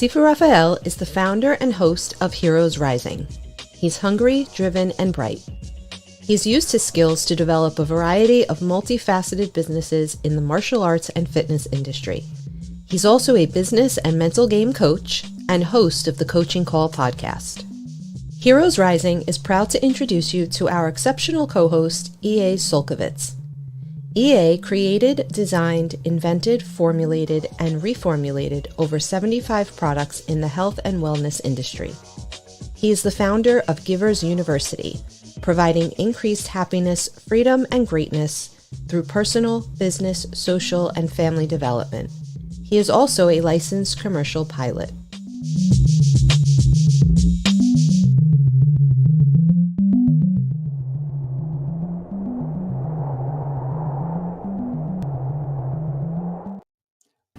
Sifu Rafael is the founder and host of Heroes Rising. He's hungry, driven, and bright. He's used his skills to develop a variety of multifaceted businesses in the martial arts and fitness industry. He's also a business and mental game coach and host of the Coaching Call podcast. Heroes Rising is proud to introduce you to our exceptional co-host, E.A. Csolkovits. EA created, designed, invented, formulated, and reformulated over 75 products in the health and wellness industry. He is the founder of Givers University, providing increased happiness, freedom, and greatness through personal, business, social, and family development. He is also a licensed commercial pilot.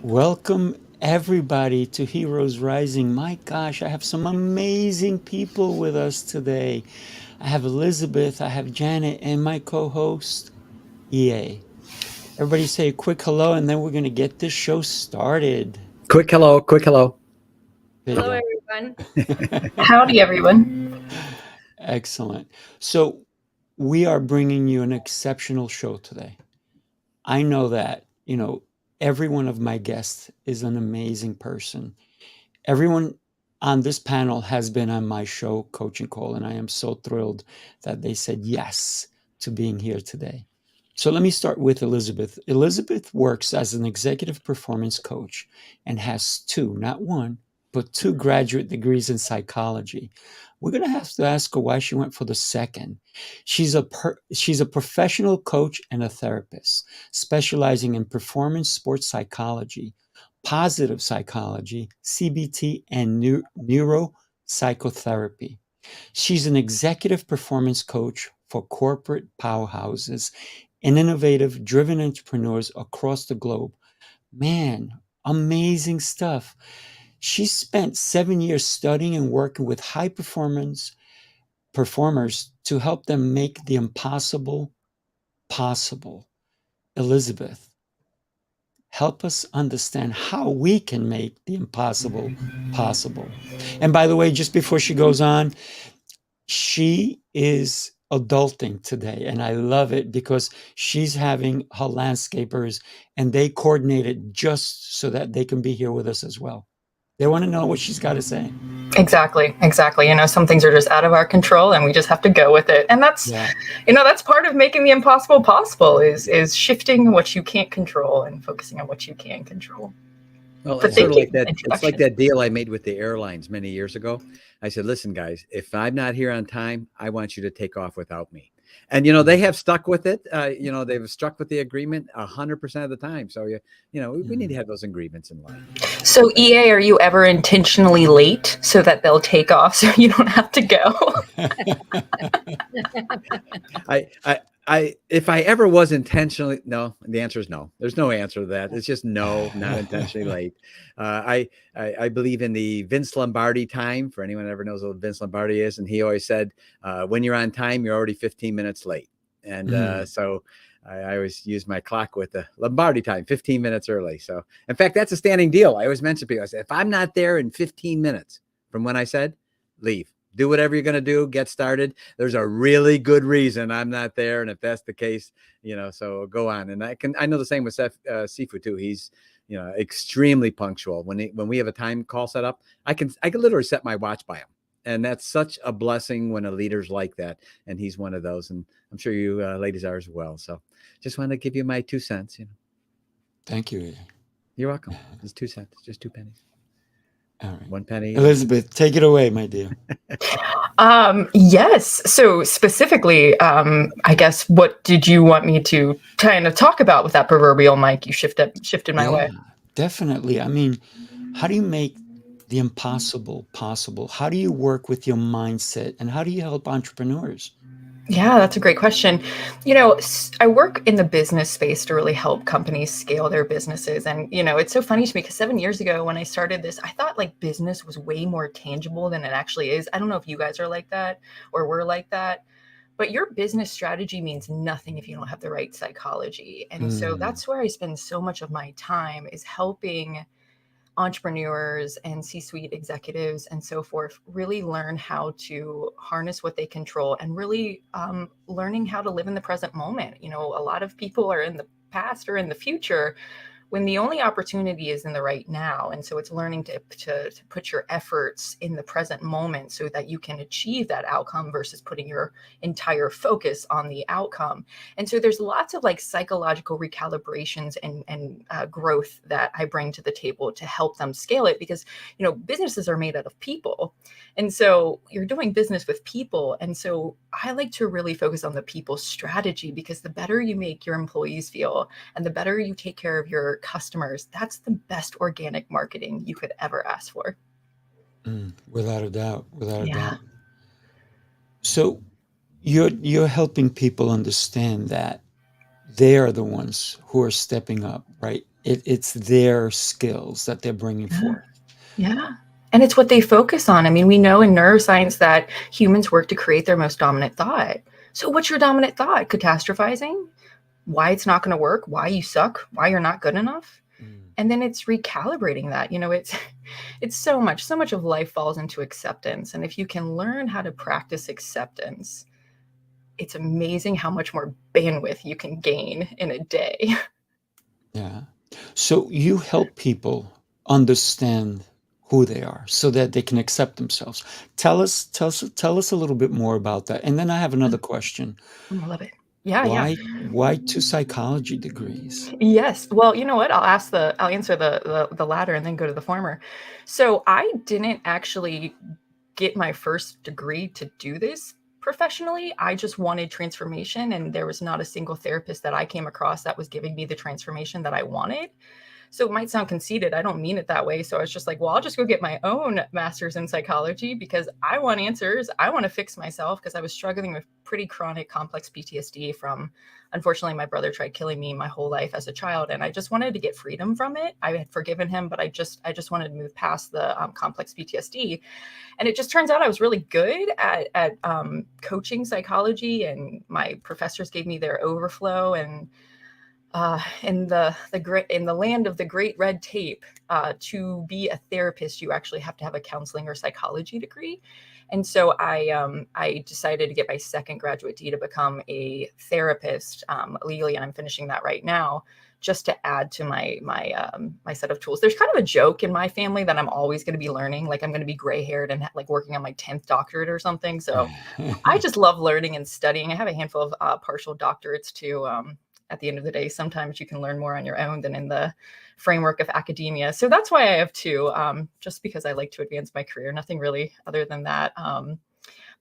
Welcome everybody to Heroes Rising. My gosh, I have some amazing people with us today. I have Elizabeth, I have Janet, and my co-host, EA. Everybody say a quick hello, and then we're going to get this show started. Quick hello, quick hello. Hello, everyone. Howdy, everyone. Excellent. So we are bringing you an exceptional show today. I know that, every one of my guests is an amazing person. Everyone on this panel has been on my show, Coaching Call, and I am so thrilled that they said yes to being here today. So let me start with Elizabeth. Elizabeth works as an executive performance coach and has two, not one, but two graduate degrees in psychology. We're going to have to ask her why she went for the second. She's a professional coach and a therapist, specializing in performance sports psychology, positive psychology, CBT, and neuropsychotherapy. She's an executive performance coach for corporate powerhouses and innovative, driven entrepreneurs across the globe. Man, amazing stuff. She spent 7 years studying and working with high performers to help them make the impossible possible. Elizabeth, help us understand how we can make the impossible possible. And by the way, just before she goes on, she is adulting today, and I love it because she's having her landscapers, and they coordinate it just so that they can be here with us as well. They want to know what she's got to say. Exactly. Some things are just out of our control, and we just have to go with it. And that's, that's part of making the impossible possible is shifting what you can't control and focusing on what you can control. Well, it's sort of like that. It's like that deal I made with the airlines many years ago. I said, listen, guys, if I'm not here on time, I want you to take off without me. And, they have stuck with it. They've stuck with the agreement 100% of the time. So, we need to have those agreements in life. So, EA, are you ever intentionally late so that they'll take off so you don't have to go? If I ever was intentionally, no, the answer is no. There's no answer to that. It's just no, not intentionally late. I believe in the Vince Lombardi time, for anyone that ever knows what Vince Lombardi is. And he always said, when you're on time, you're already 15 minutes late. And so I always use my clock with the Lombardi time, 15 minutes early. So in fact, that's a standing deal. I always mention to people, I say, if I'm not there in 15 minutes from when I said, leave. Do whatever you're going to do, get started. There's a really good reason I'm not there. And if that's the case, so go on. And I know the same with Sifu too. He's, extremely punctual. When we have a time call set up, I can literally set my watch by him. And that's such a blessing when a leader's like that. And he's one of those. And I'm sure you ladies are as well. So just wanted to give you my 2 cents, Thank you. You're welcome. It's 2 cents, just 2 pennies. All right. 1 penny. Elizabeth, take it away, my dear. Yes. So specifically, I guess, what did you want me to kind of talk about with that proverbial mic you shifted my way? Definitely. I mean, how do you make the impossible possible? How do you work with your mindset, and how do you help entrepreneurs? Yeah, that's a great question. I work in the business space to really help companies scale their businesses. And, it's so funny to me because 7 years ago when I started this, I thought business was way more tangible than it actually is. I don't know if you guys are like that or were like that, but your business strategy means nothing if you don't have the right psychology. And so that's where I spend so much of my time is helping entrepreneurs and C-suite executives and so forth really learn how to harness what they control and really learning how to live in the present moment. You know, a lot of people are in the past or in the future when the only opportunity is in the right now. And so it's learning to put your efforts in the present moment so that you can achieve that outcome versus putting your entire focus on the outcome. And so there's lots of like psychological recalibrations and growth that I bring to the table to help them scale it, because, you know, businesses are made out of people. And so you're doing business with people. And so I like to really focus on the people strategy, because the better you make your employees feel and the better you take care of your customers, that's the best organic marketing you could ever ask for. Without a doubt, without a Yeah. doubt. So you're helping people understand that they are the ones who are stepping up, right? It's their skills that they're bringing forth. Yeah. And it's what they focus on. I mean, we know in neuroscience that humans work to create their most dominant thought. So what's your dominant thought? Catastrophizing? Why it's not going to work? Why you suck? Why you're not good enough? And then it's recalibrating that. You know, it's so much of life falls into acceptance. And if you can learn how to practice acceptance, it's amazing how much more bandwidth you can gain in a day. Yeah. So you help people understand who they are so that they can accept themselves. Tell us a little bit more about that. And then I have another question. I love it. Yeah. Why 2 psychology degrees? Yes. Well, you know what? I'll answer the latter and then go to the former. So I didn't actually get my first degree to do this professionally. I just wanted transformation, and there was not a single therapist that I came across that was giving me the transformation that I wanted. So it might sound conceited. I don't mean it that way. So I was just like, well, I'll just go get my own master's in psychology because I want answers. I want to fix myself, because I was struggling with pretty chronic complex PTSD from, unfortunately, my brother tried killing me my whole life as a child. And I just wanted to get freedom from it. I had forgiven him, but I just wanted to move past the complex PTSD. And it just turns out I was really good at coaching psychology, and my professors gave me their overflow. And in the land of the great red tape, to be a therapist, you actually have to have a counseling or psychology degree. And so I decided to get my second graduate D to become a therapist legally, and I'm finishing that right now, just to add to my set of tools. There's kind of a joke in my family that I'm always going to be learning, like I'm going to be gray haired and like working on my 10th doctorate or something. So I just love learning and studying. I have a handful of partial doctorates too. At the end of the day, sometimes you can learn more on your own than in the framework of academia. So that's why I have two, just because I like to advance my career, nothing really other than that.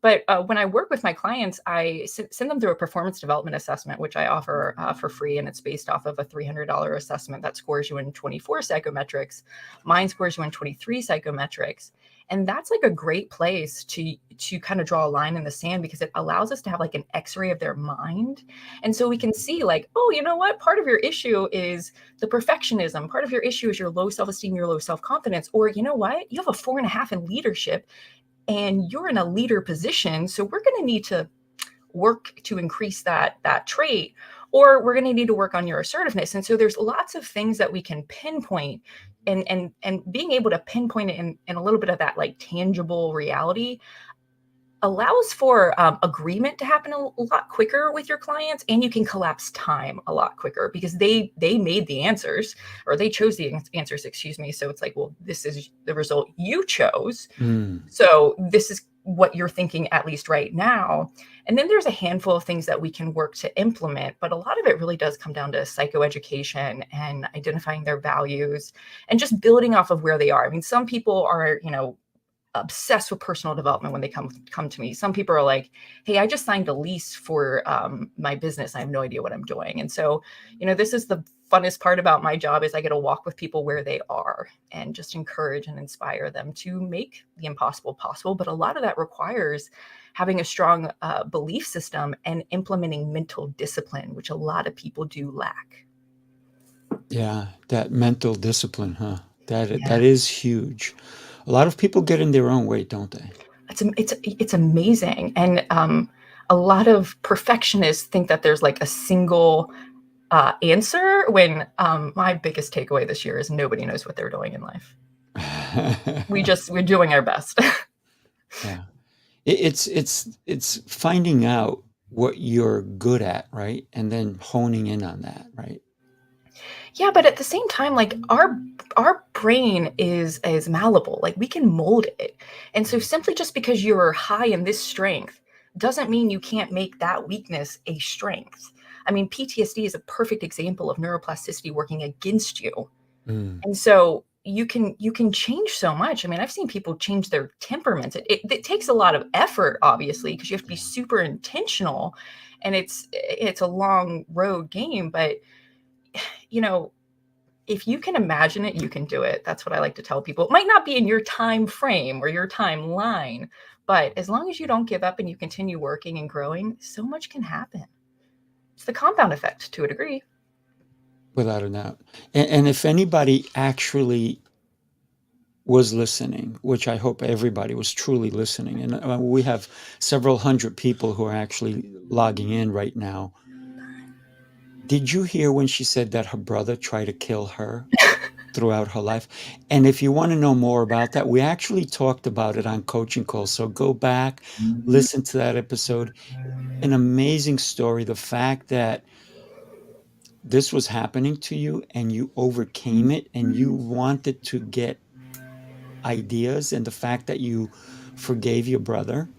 But when I work with my clients, I send them through a performance development assessment, which I offer for free. And it's based off of a $300 assessment that scores you in 24 psychometrics. Mine scores you in 23 psychometrics. And that's like a great place to kind of draw a line in the sand, because it allows us to have like an x-ray of their mind. And so we can see like, oh, you know what? Part of your issue is the perfectionism. Part of your issue is your low self-esteem, your low self-confidence. Or you know what? You have a 4.5 in leadership and you're in a leader position. So we're going to need to work to increase that trait, or we're going to need to work on your assertiveness. And so there's lots of things that we can pinpoint, and being able to pinpoint it in a little bit of that like tangible reality allows for agreement to happen a lot quicker with your clients, and you can collapse time a lot quicker because they made the answers, or they chose the answers, excuse me. So it's like, well, this is the result you chose. So this is what you're thinking, at least right now. And then there's a handful of things that we can work to implement, but a lot of it really does come down to psychoeducation and identifying their values and just building off of where they are. I mean, some people are, you know, obsessed with personal development when they come to me. Some people are like, hey, I just signed a lease for my business. I have no idea what I'm doing. And so, you know, this is the funnest part about my job, is I get to walk with people where they are and just encourage and inspire them to make the impossible possible. But a lot of that requires having a strong belief system and implementing mental discipline, which a lot of people do lack. Yeah, that mental discipline, huh? That is huge. A lot of people get in their own way, don't they? It's amazing. And a lot of perfectionists think that there's like a single answer, when my biggest takeaway this year is nobody knows what they're doing in life. We're doing our best. Yeah. It's finding out what you're good at, right? And then honing in on that, right? Yeah, but at the same time, like our brain is malleable. Like we can mold it. And so simply just because you're high in this strength doesn't mean you can't make that weakness a strength. I mean, PTSD is a perfect example of neuroplasticity working against you. Mm. And so you can change so much. I mean, I've seen people change their temperaments. It takes a lot of effort, obviously, because you have to be super intentional, and it's a long road game. But if you can imagine it, you can do it. That's what I like to tell people. It might not be in your time frame or your timeline, but as long as you don't give up and you continue working and growing, so much can happen. It's the compound effect to a degree. Without a doubt. And if anybody actually was listening, which I hope everybody was truly listening, and we have several hundred people who are actually logging in right now. Did you hear when she said that her brother tried to kill her throughout her life? And if you want to know more about that, we actually talked about it on Coaching Call. So go back, listen to that episode. An amazing story. The fact that this was happening to you and you overcame it and you wanted to get ideas, and the fact that you forgave your brother.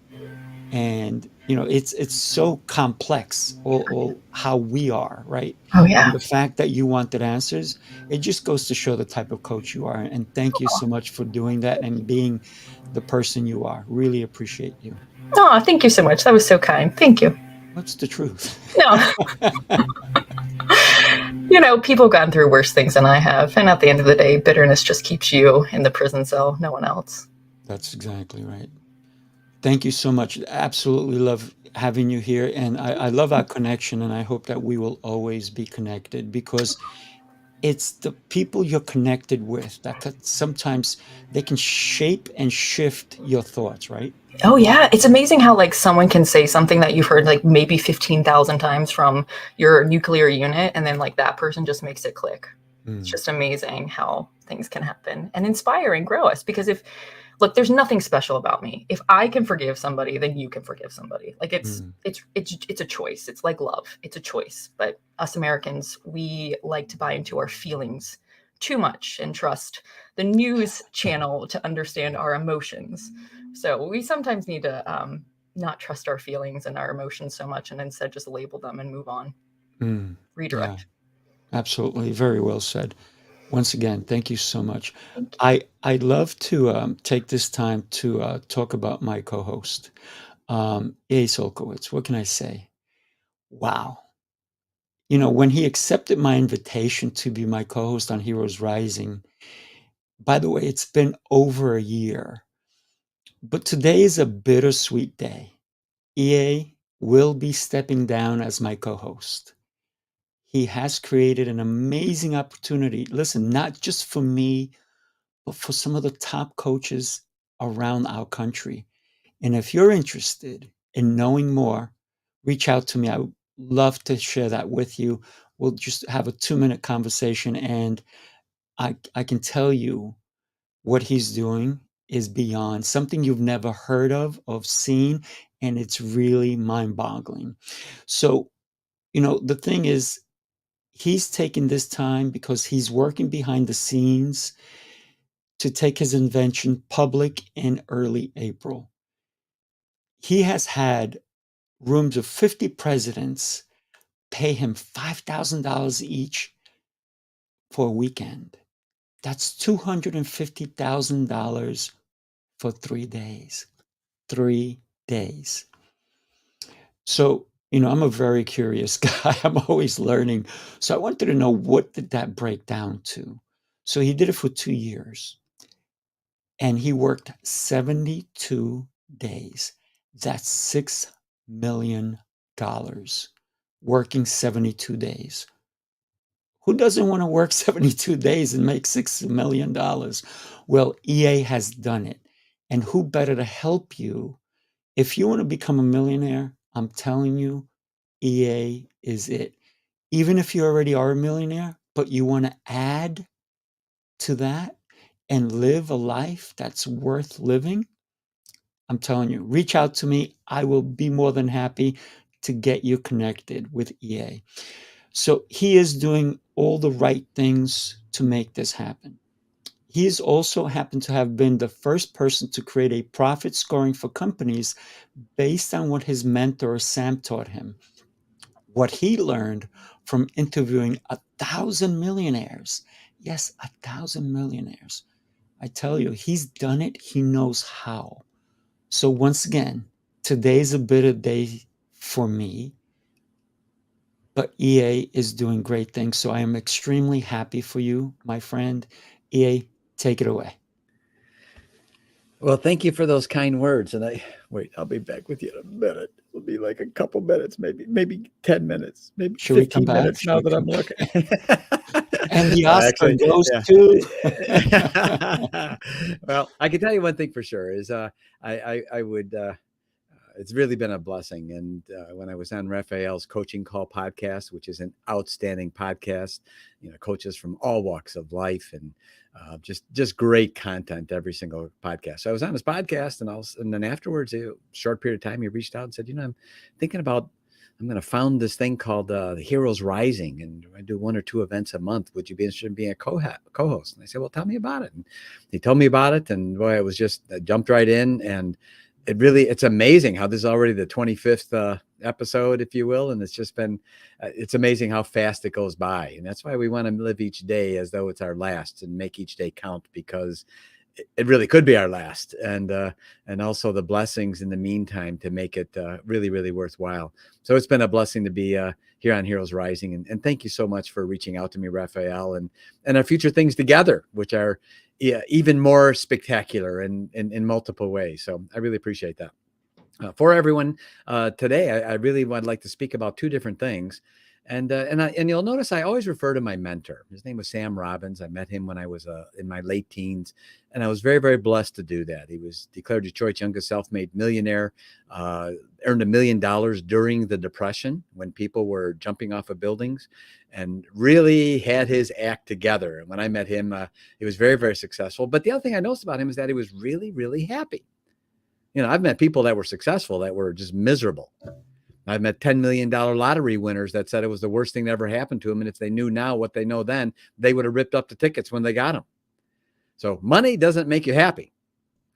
And it's so complex, all how we are, right? Oh And yeah. the fact that you wanted answers, it just goes to show the type of coach you are. And thank you so much for doing that and being the person you are. Really appreciate you. Oh, thank you so much. That was so kind. Thank you. What's the truth? No. People have gone through worse things than I have. And at the end of the day, bitterness just keeps you in the prison cell, no one else. That's exactly right. Thank you so much. Absolutely love having you here. And I love our connection, and I hope that we will always be connected, because it's the people you're connected with that sometimes they can shape and shift your thoughts, right? Oh yeah, it's amazing how like someone can say something that you've heard like maybe 15,000 times from your nuclear unit, and then like that person just makes it click. It's just amazing how things can happen and inspire and grow us. Because look, there's nothing special about me. If I can forgive somebody, then you can forgive somebody. Like it's a choice. It's like love. It's a choice. But us Americans, we like to buy into our feelings too much and trust the news channel to understand our emotions. So we sometimes need to not trust our feelings and our emotions so much, and instead just label them and move on. Redirect. Yeah, absolutely. Very well said. Once again, thank you so much. Thank you. I'd love to take this time to talk about my co-host, Csolkovits. What can I say? Wow. When he accepted my invitation to be my co-host on Heroes Rising, by the way, it's been over a year, but today is a bittersweet day. EA will be stepping down as my co-host. He has created an amazing opportunity. Listen, not just for me, but for some of the top coaches around our country. And if you're interested in knowing more, reach out to me. I would love to share that with you. We'll just have a 2-minute conversation, and I can tell you what he's doing is beyond something you've never heard of seen, and it's really mind-boggling. So, the thing is, he's taking this time because he's working behind the scenes to take his invention public in early April. He has had rooms of 50 presidents pay him $5,000 each for a weekend. That's $250,000 for 3 days. 3 days. So, I'm a very curious guy. I'm always learning. So I wanted to know, what did that break down to? So he did it for 2 years, and he worked 72 days. That's $6 million working 72 days. Who doesn't want to work 72 days and make $6 million? Well, EA has done it. And who better to help you? If you want to become a millionaire, I'm telling you, EA is it. Even if you already are a millionaire, but you want to add to that, and live a life that's worth living, I'm telling you, reach out to me. I will be more than happy to get you connected with EA. So he is doing all the right things to make this happen. He has also happened to have been the first person to create a profit scoring for companies based on what his mentor Sam taught him. What he learned from interviewing 1,000 millionaires. Yes, 1,000 millionaires. I tell you, he's done it. He knows how. So once again, today's a bitter day for me, but EA is doing great things. So I am extremely happy for you, my friend. EA, take it away. Well, thank you for those kind words. And I'll be back with you in a minute. It'll be like a couple minutes, maybe 10 minutes, maybe Should we 15 come back? minutes now that I'm looking. And the Oscar goes to. Well, I can tell you one thing for sure is I would, it's really been a blessing. And when I was on Rafael's Coaching Call podcast, which is an outstanding podcast, coaches from all walks of life and just great content every single podcast. So I was on his podcast, and then afterwards, a short period of time, he reached out and said, I'm thinking about, I'm going to found this thing called the Heroes Rising, and I do 1 or 2 events a month. Would you be interested in being a co-host? And I said, well, tell me about it. And he told me about it, and boy, I jumped right in, and it's amazing how this is already the 25th episode, if you will. And it's just been, it's amazing how fast it goes by. And that's why we want to live each day as though it's our last and make each day count, because it really could be our last. And also the blessings in the meantime to make it really, really worthwhile. So it's been a blessing to be here on Heroes Rising. And thank you so much for reaching out to me, Rafael, and our future things together, which are even more spectacular in multiple ways. So I really appreciate that. For everyone today, I really would like to speak about 2 different things. And you'll notice I always refer to my mentor. His name was Sam Robbins. I met him when I was in my late teens, and I was very, very blessed to do that. He was declared Detroit's youngest self-made millionaire, earned $1 million during the Depression when people were jumping off of buildings, and really had his act together. And when I met him, he was very, very successful. But the other thing I noticed about him is that he was really, really happy. I've met people that were successful that were just miserable. I've met $10 million lottery winners that said it was the worst thing that ever happened to them. And if they knew now what they know then, they would have ripped up the tickets when they got them. So money doesn't make you happy.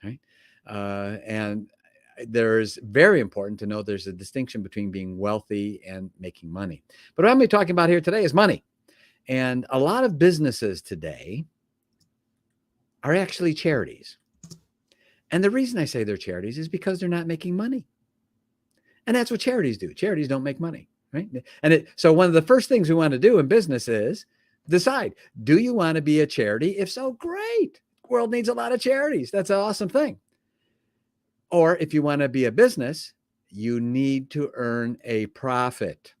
Right? And there's very important to know there's a distinction between being wealthy and making money. But what I'm going to be talking about here today is money. And a lot of businesses today are actually charities. And the reason I say they're charities is because they're not making money. And that's what charities do. Charities don't make money, right? So one of the first things we want to do in business is decide, do you want to be a charity? If so, great. The world needs a lot of charities. That's an awesome thing. Or if you want to be a business, you need to earn a profit.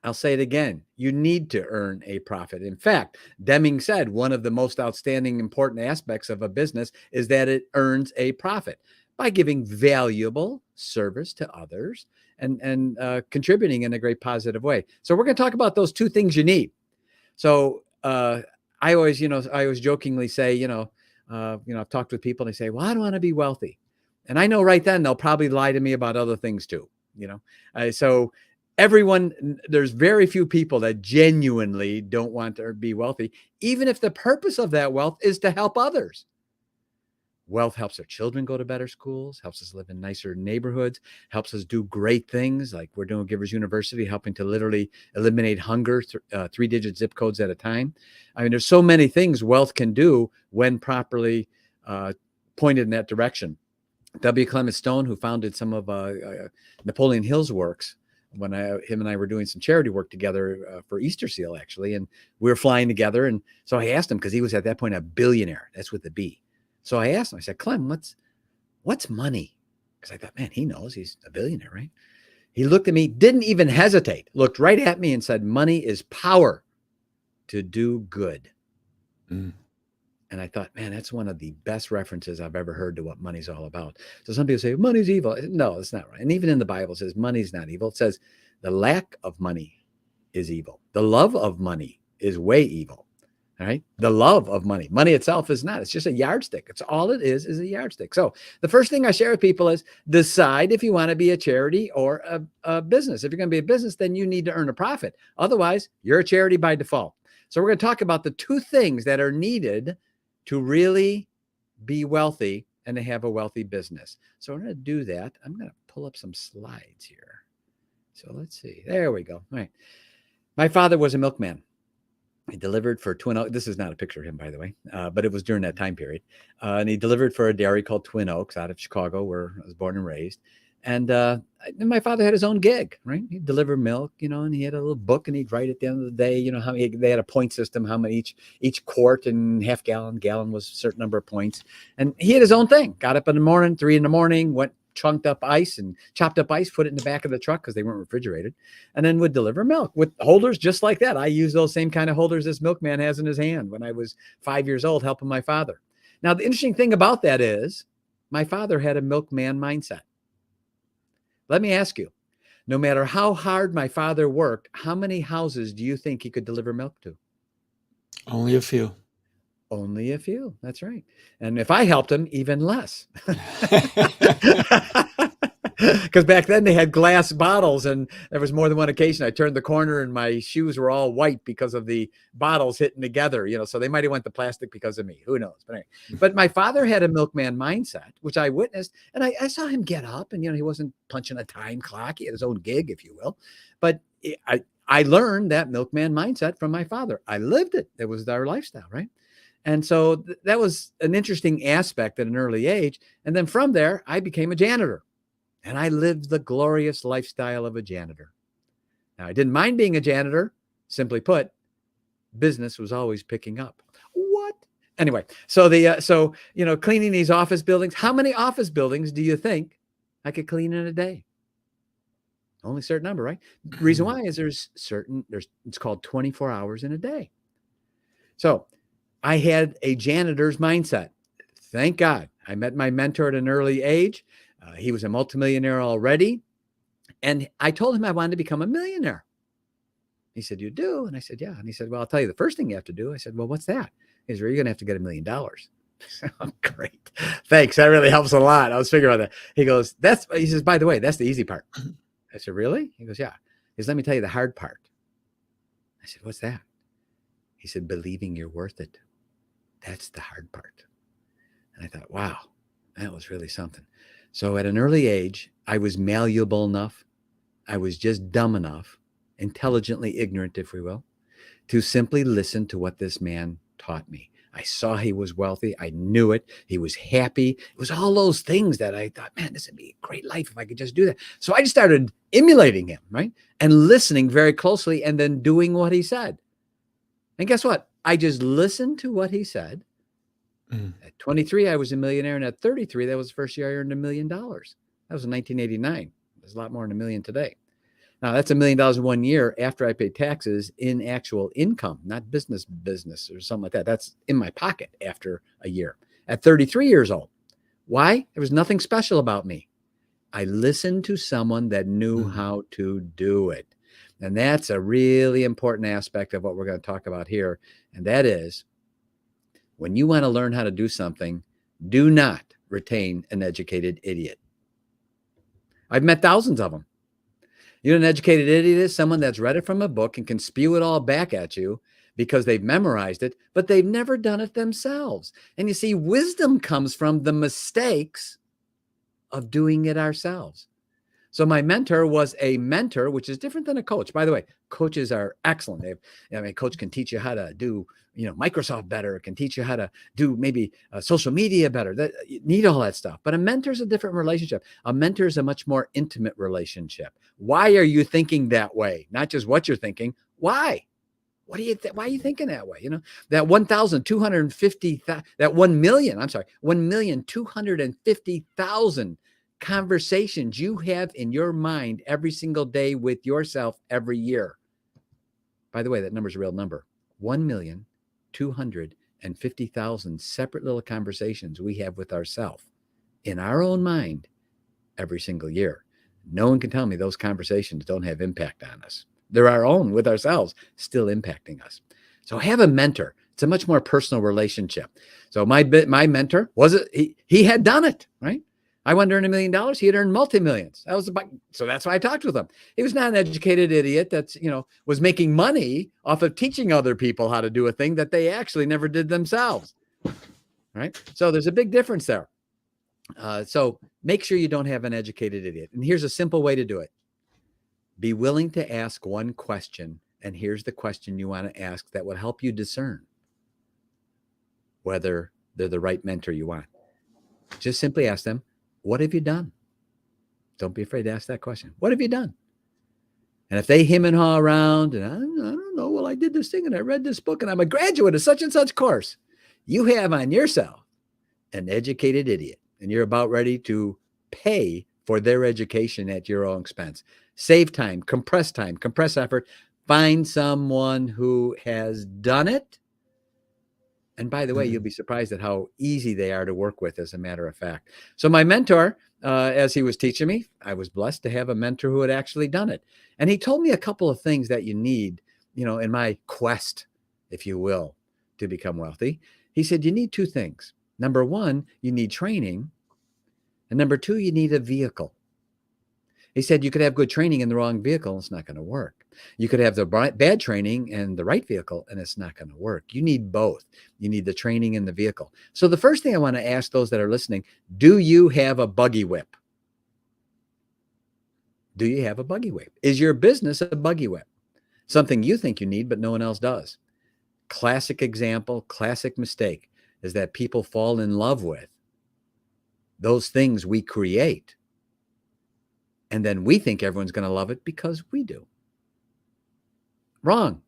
I'll say it again. You need to earn a profit. In fact, Deming said one of the most outstanding, important aspects of a business is that it earns a profit by giving valuable service to others and contributing in a great positive way. So we're going to talk about those 2 things you need. So I always jokingly say, I've talked with people and they say, well, I don't want to be wealthy. And I know right then they'll probably lie to me about other things too. So there's very few people that genuinely don't want to be wealthy, even if the purpose of that wealth is to help others. Wealth helps our children go to better schools, helps us live in nicer neighborhoods, helps us do great things like we're doing at Givers University, helping to literally eliminate hunger, 3-digit zip codes at a time. I mean, there's so many things wealth can do when properly pointed in that direction. W. Clement Stone, who founded some of Napoleon Hill's works, when him and I were doing some charity work together for Easter Seal, actually, and we were flying together. And so I asked him, because he was at that point a billionaire. That's with a B. So I asked him, I said, Clem, what's money? Because I thought, man, he knows, he's a billionaire, right? He looked at me, didn't even hesitate, looked right at me and said, money is power to do good. Mm. And I thought, man, that's one of the best references I've ever heard to what money's all about. So some people say, money's evil. No, it's not right. And even in the Bible it says money's not evil. It says the lack of money is evil. The love of money is way evil. All right. The love of money. Money itself is not. It's just a yardstick. It's all it is a yardstick. So the first thing I share with people is decide if you want to be a charity or a business. If you're going to be a business, then you need to earn a profit. Otherwise, you're a charity by default. So we're going to talk about the two things that are needed to really be wealthy and to have a wealthy business. So we're going to do that. I'm going to pull up some slides here. So let's see. There we go. All right. My father was a milkman. He delivered for Twin Oaks. This is not a picture of him, by the way, but it was during that time period. And he delivered for a dairy called Twin Oaks out of Chicago, where I was born and raised. And my father had his own gig, right? He'd deliver milk, and he had a little book, and he'd write at the end of the day, how they had a point system, how many each quart and half gallon was a certain number of points. And he had his own thing. Got up in the morning, 3 a.m, went chopped up ice, put it in the back of the truck because they weren't refrigerated, and then would deliver milk with holders just like that. I use those same kind of holders this milkman has in his hand when I was 5 years old helping my father. Now, the interesting thing about that is my father had a milkman mindset. Let me ask you, no matter how hard my father worked, how many houses do you think he could deliver milk to? Only a few. Only a few. That's right. And if I helped him, even less. Because back then they had glass bottles, and there was more than one occasion I turned the corner and my shoes were all white because of the bottles hitting together, so they might have went to plastic because of me. Who knows? But anyway, but my father had a milkman mindset, which I witnessed, and I saw him get up, and he wasn't punching a time clock. He had his own gig, if you will. But I learned that milkman mindset from my father. I lived it. It was our lifestyle, right? And so that was an interesting aspect at an early age. And then from there, I became a janitor. And I lived the glorious lifestyle of a janitor. Now, I didn't mind being a janitor. Simply put, business was always picking up. What? Anyway, so cleaning these office buildings. How many office buildings do you think I could clean in a day? Only a certain number, right? The reason why is it's called 24 hours in a day. So I had a janitor's mindset. Thank God. I met my mentor at an early age. He was a multimillionaire already. And I told him I wanted to become a millionaire. He said, "You do?" And I said, "Yeah." And he said, "Well, I'll tell you the first thing you have to do." I said, "Well, what's that?" He said, "Well, you're going to have to get $1 million. Oh, great. Thanks. That really helps a lot. I was figuring about that. He says, "By the way, that's the easy part." I said, "Really?" He goes, "Yeah." He says, "Let me tell you the hard part." I said, "What's that?" He said, "Believing you're worth it. That's the hard part." And I thought, wow, that was really something. So at an early age, I was malleable enough. I was just dumb enough, intelligently ignorant, if we will, to simply listen to what this man taught me. I saw he was wealthy. I knew it. He was happy. It was all those things that I thought, man, this would be a great life if I could just do that. So I just started emulating him, right? And listening very closely and then doing what he said. And guess what? I just listened to what he said. At 23, I was a millionaire. And at 33, that was the first year I earned $1 million. That was in 1989. There's a lot more than $1 million today. Now, that's $1 million in 1 year after I paid taxes in actual income, not business or something like that. That's in my pocket after a year. At 33 years old. Why? There was nothing special about me. I listened to someone that knew how to do it. And that's a really important aspect of what we're going to talk about here. And that is, when you want to learn how to do something, do not retain an educated idiot. I've met thousands of them. You know, an educated idiot is someone that's read it from a book and can spew it all back at you because they've memorized it, but they've never done it themselves. And you see, wisdom comes from the mistakes of doing it ourselves. So my mentor was a mentor, which is different than a coach. By the way, coaches are excellent. A coach can teach you how to do, Microsoft better. It can teach you how to do maybe social media better. You need all that stuff. But a mentor is a different relationship. A mentor is a much more intimate relationship. Why are you thinking that way? Not just what you're thinking. Why? Why are you thinking that way? That 1,250,000 conversations you have in your mind every single day with yourself every year. By the way, that number is a real number. 1,250,000 separate little conversations we have with ourselves in our own mind every single year. No one can tell me those conversations don't have impact on us. They're our own with ourselves, still impacting us. So have a mentor. It's a much more personal relationship. So my mentor he had done it, right? I wanted to earn $1 million. He had earned multi-millions. So that's why I talked with him. He was not an educated idiot that's, was making money off of teaching other people how to do a thing that they actually never did themselves. Right. So there's a big difference there. So make sure you don't have an educated idiot. And here's a simple way to do it. Be willing to ask one question. And here's the question you want to ask that will help you discern whether they're the right mentor you want. Just simply ask them, what have you done? Don't be afraid to ask that question. What have you done? And if they hem and haw around and I don't know, well, I did this thing and I read this book and I'm a graduate of such and such course, you have on yourself an educated idiot and you're about ready to pay for their education at your own expense. Save time, compress effort, find someone who has done it. And by the way, you'll be surprised at how easy they are to work with, as a matter of fact. So my mentor, as he was teaching me, I was blessed to have a mentor who had actually done it. And he told me a couple of things that you need, in my quest, if you will, to become wealthy. He said, you need two things. Number one, you need training. And number two, you need a vehicle. He said, you could have good training in the wrong vehicle. It's not going to work. You could have the bad training and the right vehicle, and it's not going to work. You need both. You need the training and the vehicle. So the first thing I want to ask those that are listening, do you have a buggy whip? Do you have a buggy whip? Is your business a buggy whip? Something you think you need, but no one else does. Classic example, classic mistake is that people fall in love with those things we create. And then we think everyone's going to love it because we do. Wrong.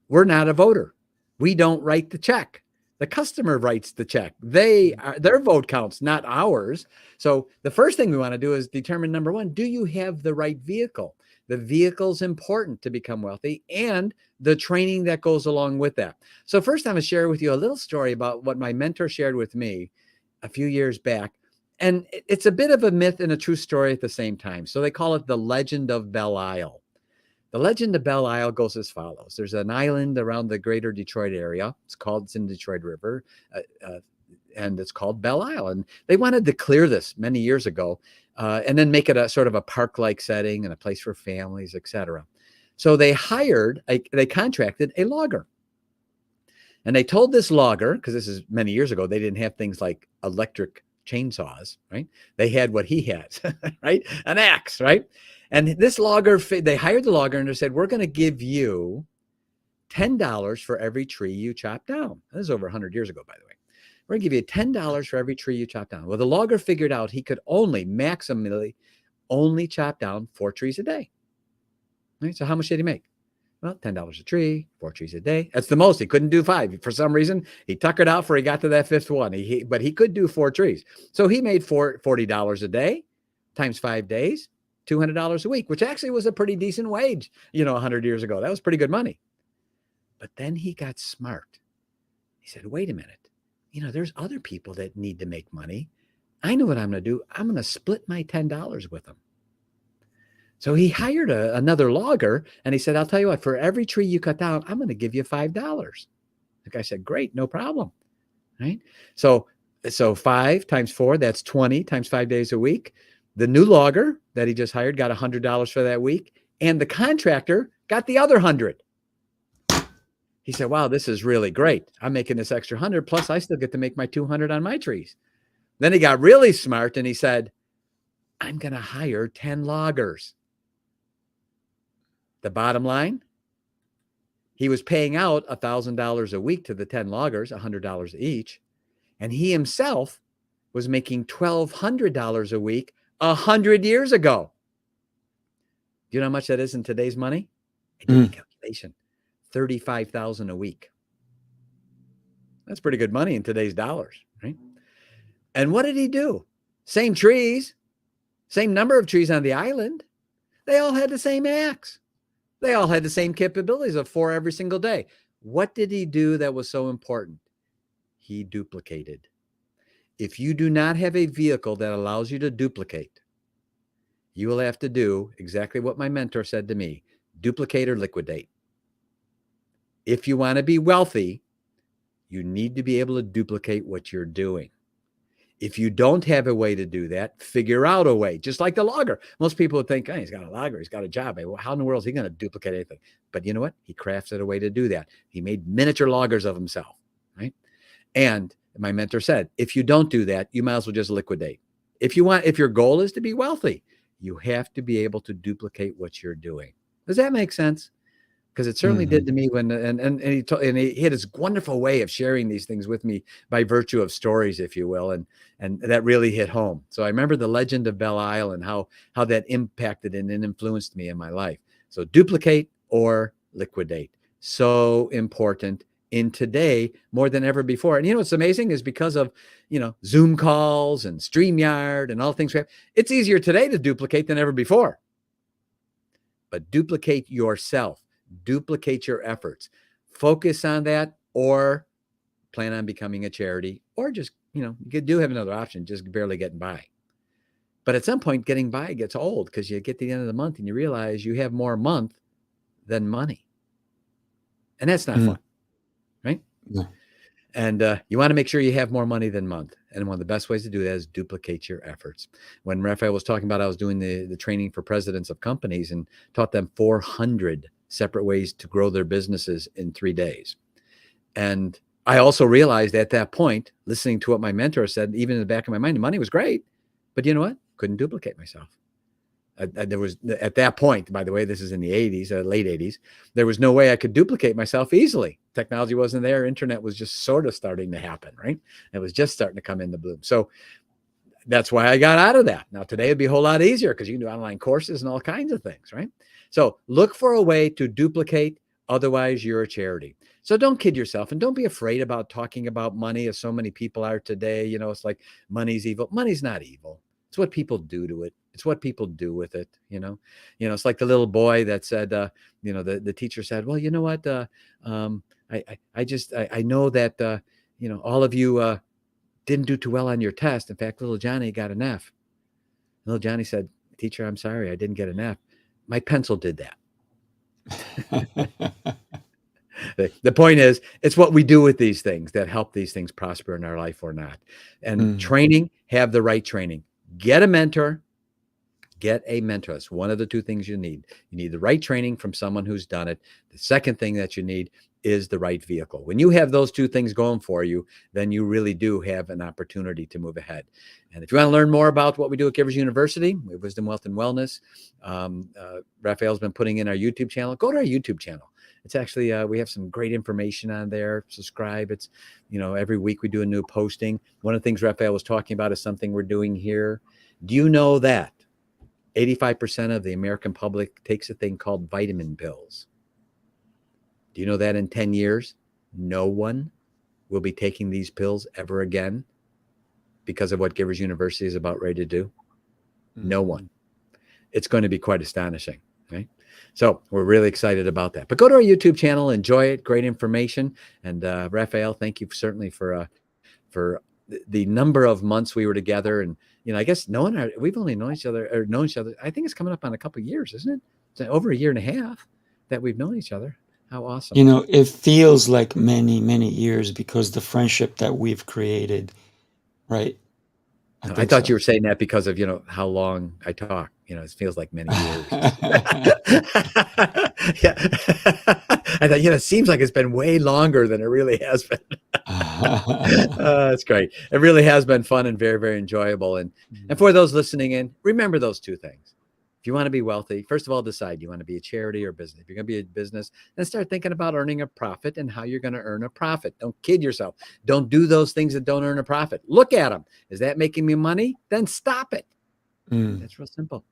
We're not a voter. We don't write the check. The customer writes the check. Their vote counts, not ours. So the first thing we want to do is determine, number one, do you have the right vehicle? The vehicle's important to become wealthy and the training that goes along with that. So first I'm going to share with you a little story about what my mentor shared with me a few years back. And it's a bit of a myth and a true story at the same time. So they call it the legend of Belle Isle. The legend of Belle Isle goes as follows. There's an island around the greater Detroit area. It's in Detroit River, and it's called Belle Isle. And they wanted to clear this many years ago and then make it a sort of a park-like setting and a place for families, etc. So they contracted a logger. And they told this logger, because this is many years ago, they didn't have things like electric chainsaws, right? They had what he has, right? An axe, right? And this logger, they hired the logger and they said, we're going to give you $10 for every tree you chop down. This is over 100 years ago, by the way. We're going to give you $10 for every tree you chop down. Well, the logger figured out he could maximally chop down 4 trees a day. Right? So how much did he make? Well, $10 a tree, 4 trees a day. That's the most. He couldn't do 5. For some reason, he tuckered out before he got to that 5th one. But he could do 4 trees. So he made $40 a day times 5 days, $200 a week, which actually was a pretty decent wage, 100 years ago. That was pretty good money. But then he got smart. He said, wait a minute. There's other people that need to make money. I know what I'm going to do. I'm going to split my $10 with them. So he hired another logger and he said, I'll tell you what, for every tree you cut down, I'm going to give you $5. The guy said, great, no problem. Right? So 5 times 4, that's 20 times 5 days a week. The new logger that he just hired got $100 for that week. And the contractor got the other 100. He said, wow, this is really great. I'm making this extra 100. Plus I still get to make my 200 on my trees. Then he got really smart and he said, I'm going to hire 10 loggers. The bottom line, he was paying out $1,000 a week to the 10 loggers, $100 each. And he himself was making $1,200 a week 100 years ago. Do you know how much that is in today's money? I did the calculation. $35,000 a week. That's pretty good money in today's dollars, right? And what did he do? Same trees, same number of trees on the island. They all had the same axe. They all had the same capabilities of 4 every single day. What did he do that was so important? He duplicated. If you do not have a vehicle that allows you to duplicate, you will have to do exactly what my mentor said to me, duplicate or liquidate. If you want to be wealthy, You need to be able to duplicate what you're doing. If you don't have a way to do that, figure out a way. Just like the logger. Most people would think, he's got a logger, he's got a job. Well, how in the world is he going to duplicate anything? But you know what? He crafted a way to do that. He made miniature loggers of himself, right? And my mentor said, if you don't do that, you might as well just liquidate. If your goal is to be wealthy, you have to be able to duplicate what you're doing. Does that make sense? Because it certainly did to me when, and he had his wonderful way of sharing these things with me by virtue of stories, if you will. And that really hit home. So I remember the legend of Belle Isle and how that impacted and influenced me in my life. So duplicate or liquidate. So important in today more than ever before. And what's amazing is because of, Zoom calls and StreamYard and all things we have, it's easier today to duplicate than ever before. But duplicate yourself. Duplicate your efforts. Focus on that, or plan on becoming a charity, or just, you do have another option, just barely getting by. But at some point, getting by gets old because you get to the end of the month and you realize you have more month than money. And that's not fun, right? No. And you want to make sure you have more money than month. And one of the best ways to do that is duplicate your efforts. When Rafael was talking about, I was doing the training for presidents of companies and taught them 400 separate ways to grow their businesses in 3 days. And I also realized at that point, listening to what my mentor said, even in the back of my mind, the money was great, but you know what? Couldn't duplicate myself. There was, at that point, by the way, this is in the 80s, late 80s, there was no way I could duplicate myself easily. Technology wasn't there. Internet was just sort of starting to happen, right? It was just starting to come into bloom. So that's why I got out of that. Now, today it'd be a whole lot easier because you can do online courses and all kinds of things, right? So look for a way to duplicate. Otherwise, you're a charity. So don't kid yourself and don't be afraid about talking about money as so many people are today. It's like money's evil. Money's not evil. It's what people do to it. It's what people do with it. It's like the little boy that said, the teacher said, well, you know what? I know that, all of you didn't do too well on your test. In fact, little Johnny got an F. Little Johnny said, teacher, I'm sorry, I didn't get an F. My pencil did that. The point is, it's what we do with these things that help these things prosper in our life or not. And training, have the right training. Get a mentor. Get a mentor. That's one of the two things you need. You need the right training from someone who's done it. The second thing that you need is the right vehicle. When you have those two things going for you, then you really do have an opportunity to move ahead. And if you want to learn more about what we do at Givers University, we have Wisdom, Wealth, and Wellness. Rafael's been putting in our YouTube channel. Go to our YouTube channel. It's actually, we have some great information on there. Subscribe. It's, every week we do a new posting. One of the things Rafael was talking about is something we're doing here. Do you know that 85% of the American public takes a thing called vitamin pills? Do you know that in 10 years, no one will be taking these pills ever again because of what Givers University is about ready to do? No one. It's going to be quite astonishing, right? So we're really excited about that. But go to our YouTube channel, enjoy it, great information. And Rafael, thank you certainly for the number of months we were together. And, I guess we've only known each other. I think it's coming up on a couple of years, isn't it? It's over a year and a half that we've known each other. How awesome. It feels like many, many years because the friendship that we've created, right? I thought you were saying that because of, how long I talk. It feels like many years. Yeah. I thought, it seems like it's been way longer than it really has been. That's great. It really has been fun and very, very enjoyable. And for those listening in, remember those two things. If you want to be wealthy, first of all, decide you want to be a charity or business. If you're going to be a business, then start thinking about earning a profit and how you're going to earn a profit. Don't kid yourself. Don't do those things that don't earn a profit. Look at them. Is that making me money? Then stop it. That's real simple.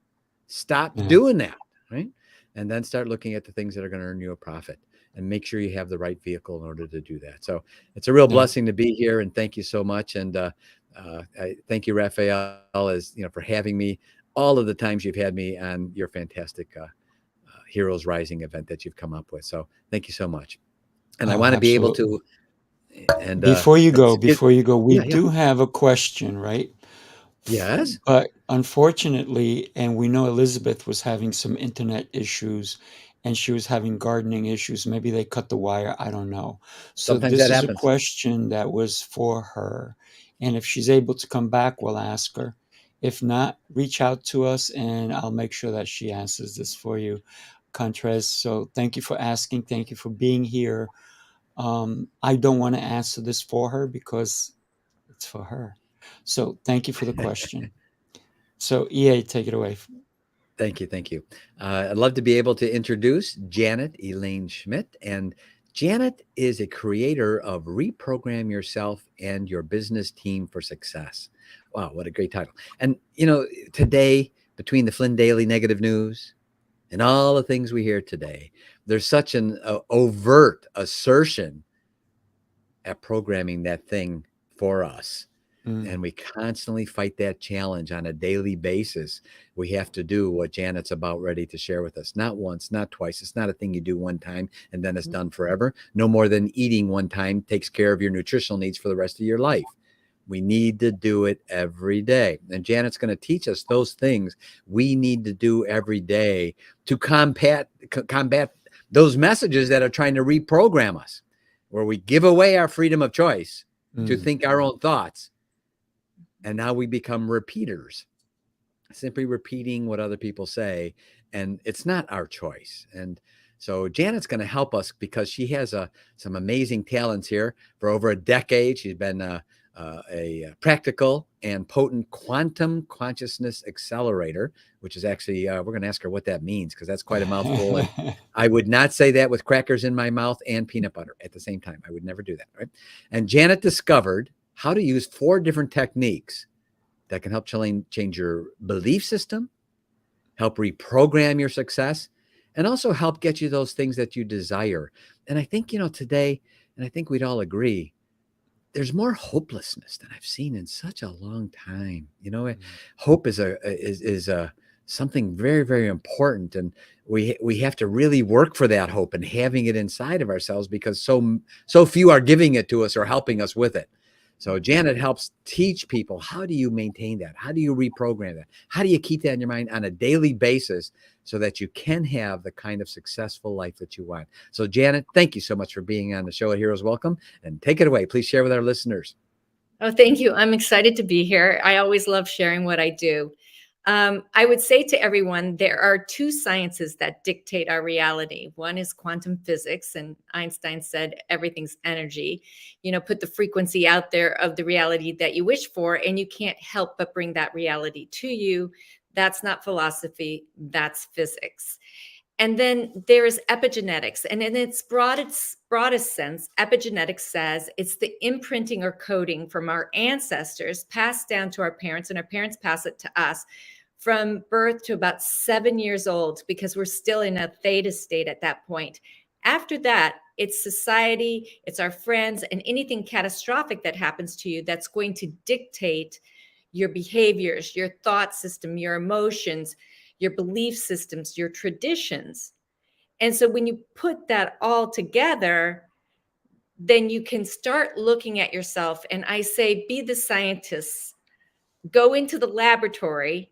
Stop doing that, right? And then start looking at the things that are going to earn you a profit and make sure you have the right vehicle in order to do that. So it's a real blessing to be here. And thank you so much. And I thank you, Rafael, for having me. All of the times you've had me on your fantastic Heroes Rising event that you've come up with. So thank you so much. And I want to be able to. And before you go, we do have a question, right? Yes. But unfortunately, and we know Elizabeth was having some internet issues, and she was having gardening issues. Maybe they cut the wire. I don't know. So Sometimes this that is a happens. question that was for her. And if she's able to come back, we'll ask her. If not, reach out to us and I'll make sure that she answers this for you, Contrez. So thank you for asking. Thank you for being here. I don't want to answer this for her because it's for her. So thank you for the question. So EA, take it away. Thank you. Thank you. I'd love to be able to introduce Janet Elaine Schmidt. And Janet is a creator of Reprogram Yourself and Your Business Team for Success. Wow, what a great title. And, today, between the Flynn Daily negative news and all the things we hear today, there's such an overt assertion at programming that thing for us. And we constantly fight that challenge on a daily basis. We have to do what Janet's about ready to share with us. Not once, not twice. It's not a thing you do one time and then it's done forever. No more than eating one time takes care of your nutritional needs for the rest of your life. We need to do it every day. And Janet's going to teach us those things we need to do every day to combat those messages that are trying to reprogram us, where we give away our freedom of choice to think our own thoughts. And now we become repeaters, simply repeating what other people say. And it's not our choice. And so Janet's going to help us because she has some amazing talents here. For over a decade, she's been a practical and potent quantum consciousness accelerator, which is actually, we're going to ask her what that means because that's quite a mouthful. And I would not say that with crackers in my mouth and peanut butter at the same time. I would never do that, right? And Janet discovered how to use 4 different techniques that can help change your belief system, help reprogram your success, and also help get you those things that you desire. And I think, today, and I think we'd all agree, there's more hopelessness than I've seen in such a long time. Hope is something very, very important. And we have to really work for that hope and having it inside of ourselves because so few are giving it to us or helping us with it. So Janet helps teach people, how do you maintain that? How do you reprogram that? How do you keep that in your mind on a daily basis so that you can have the kind of successful life that you want? So Janet, thank you so much for being on the show at Heroes Welcome, and take it away. Please share with our listeners. Oh, thank you. I'm excited to be here. I always love sharing what I do. I would say to everyone, there are 2 sciences that dictate our reality. One is quantum physics, and Einstein said everything's energy. Put the frequency out there of the reality that you wish for, and you can't help but bring that reality to you. That's not philosophy, that's physics. And then there is epigenetics. And in its broadest sense, epigenetics says it's the imprinting or coding from our ancestors passed down to our parents, and our parents pass it to us from birth to about 7 years old, because we're still in a theta state at that point. After that, it's society, it's our friends, and anything catastrophic that happens to you that's going to dictate your behaviors, your thought system, your emotions, your belief systems, your traditions. And so when you put that all together, then you can start looking at yourself. And I say, be the scientists, go into the laboratory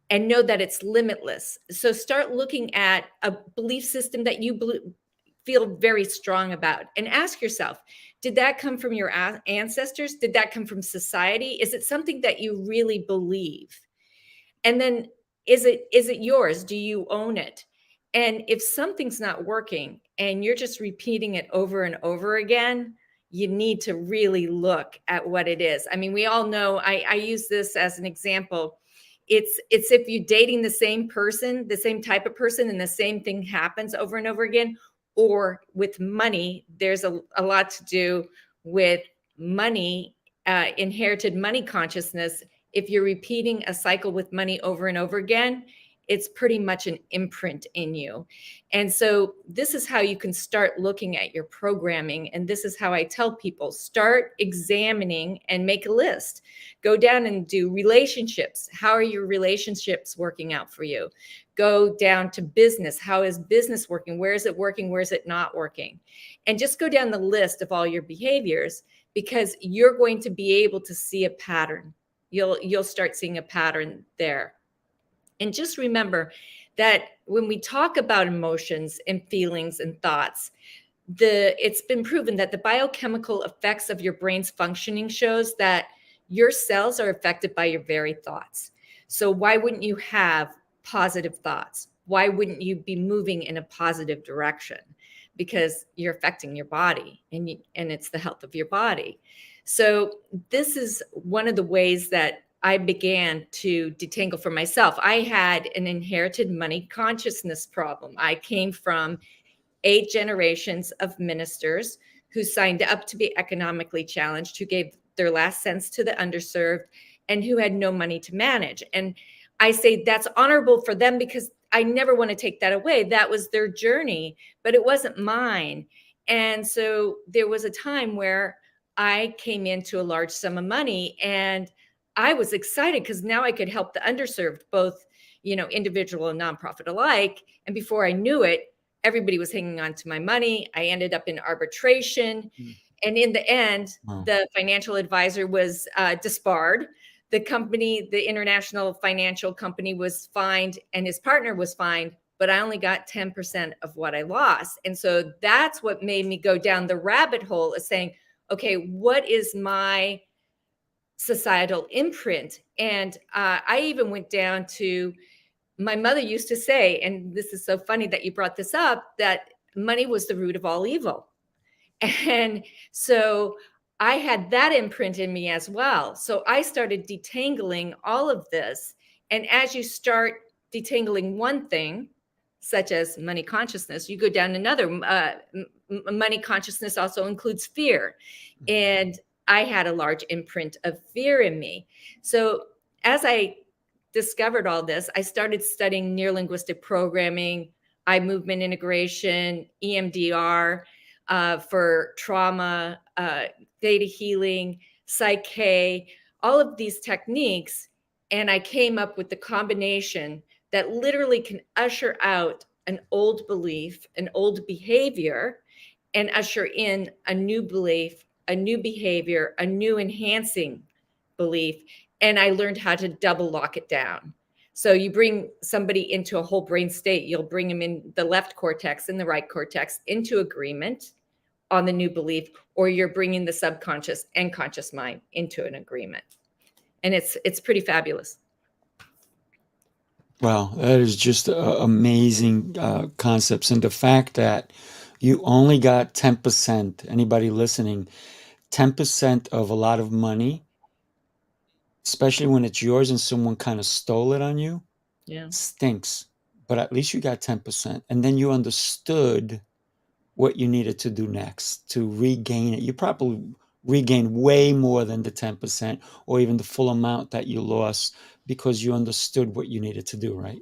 and know that it's limitless. So start looking at a belief system that you feel very strong about and ask yourself, did that come from your ancestors? Did that come from society? Is it something that you really believe? And then is it yours? Do you own it? And if something's not working and you're just repeating it over and over again, you need to really look at what it is. I mean, we all know, I use this as an example. It's if you're dating the same person, the same type of person, and the same thing happens over and over again. Or with money, there's a lot to do with money, inherited money consciousness. If you're repeating a cycle with money over and over again, it's pretty much an imprint in you. And so this is how you can start looking at your programming. And this is how I tell people, start examining and make a list. Go down and do relationships. How are your relationships working out for you? Go down to business. How is business working? Where is it working? Where is it not working? And just go down the list of all your behaviors, because you're going to be able to see a pattern. You'll start seeing a pattern there. And just remember that when we talk about emotions and feelings and thoughts, it's been proven that the biochemical effects of your brain's functioning shows that your cells are affected by your very thoughts. So why wouldn't you have positive thoughts? Why wouldn't you be moving in a positive direction? Because you're affecting your body, and it's the health of your body. So this is one of the ways that I began to detangle for myself. I had an inherited money consciousness problem. I came from 8 generations of ministers who signed up to be economically challenged, who gave their last cents to the underserved, and who had no money to manage. And I say that's honorable for them because I never want to take that away. That was their journey, but it wasn't mine. And so there was a time where I came into a large sum of money, and I was excited because now I could help the underserved, both, individual and nonprofit alike. And before I knew it, everybody was hanging on to my money. I ended up in arbitration. And in the end, the financial advisor was disbarred. The company, the international financial company, was fined, and his partner was fined, but I only got 10% of what I lost. And so that's what made me go down the rabbit hole of saying, okay, what is my societal imprint? And I even went down to, my mother used to say, and this is so funny that you brought this up, that money was the root of all evil. And so I had that imprint in me as well. So I started detangling all of this. And as you start detangling one thing, such as money consciousness, you go down another. Money consciousness also includes fear. And I had a large imprint of fear in me. So as I discovered all this, I started studying neuro-linguistic programming, eye movement integration, EMDR, for trauma, theta healing, psyche, all of these techniques. And I came up with the combination that literally can usher out an old belief, an old behavior, and usher in a new belief, a new behavior, a new enhancing belief. And I learned how to double lock it down. So you bring somebody into a whole brain state, you'll bring them in the left cortex and the right cortex into agreement on the new belief, or you're bringing the subconscious and conscious mind into an agreement. And it's pretty fabulous. Wow, that is just amazing concepts. And the fact that you only got 10%, anybody listening, 10% of a lot of money, especially when it's yours and someone kind of stole it on you, stinks. But at least you got 10%. And then you understood what you needed to do next to regain it. You probably regained way more than the 10% or even the full amount that you lost because you understood what you needed to do, right?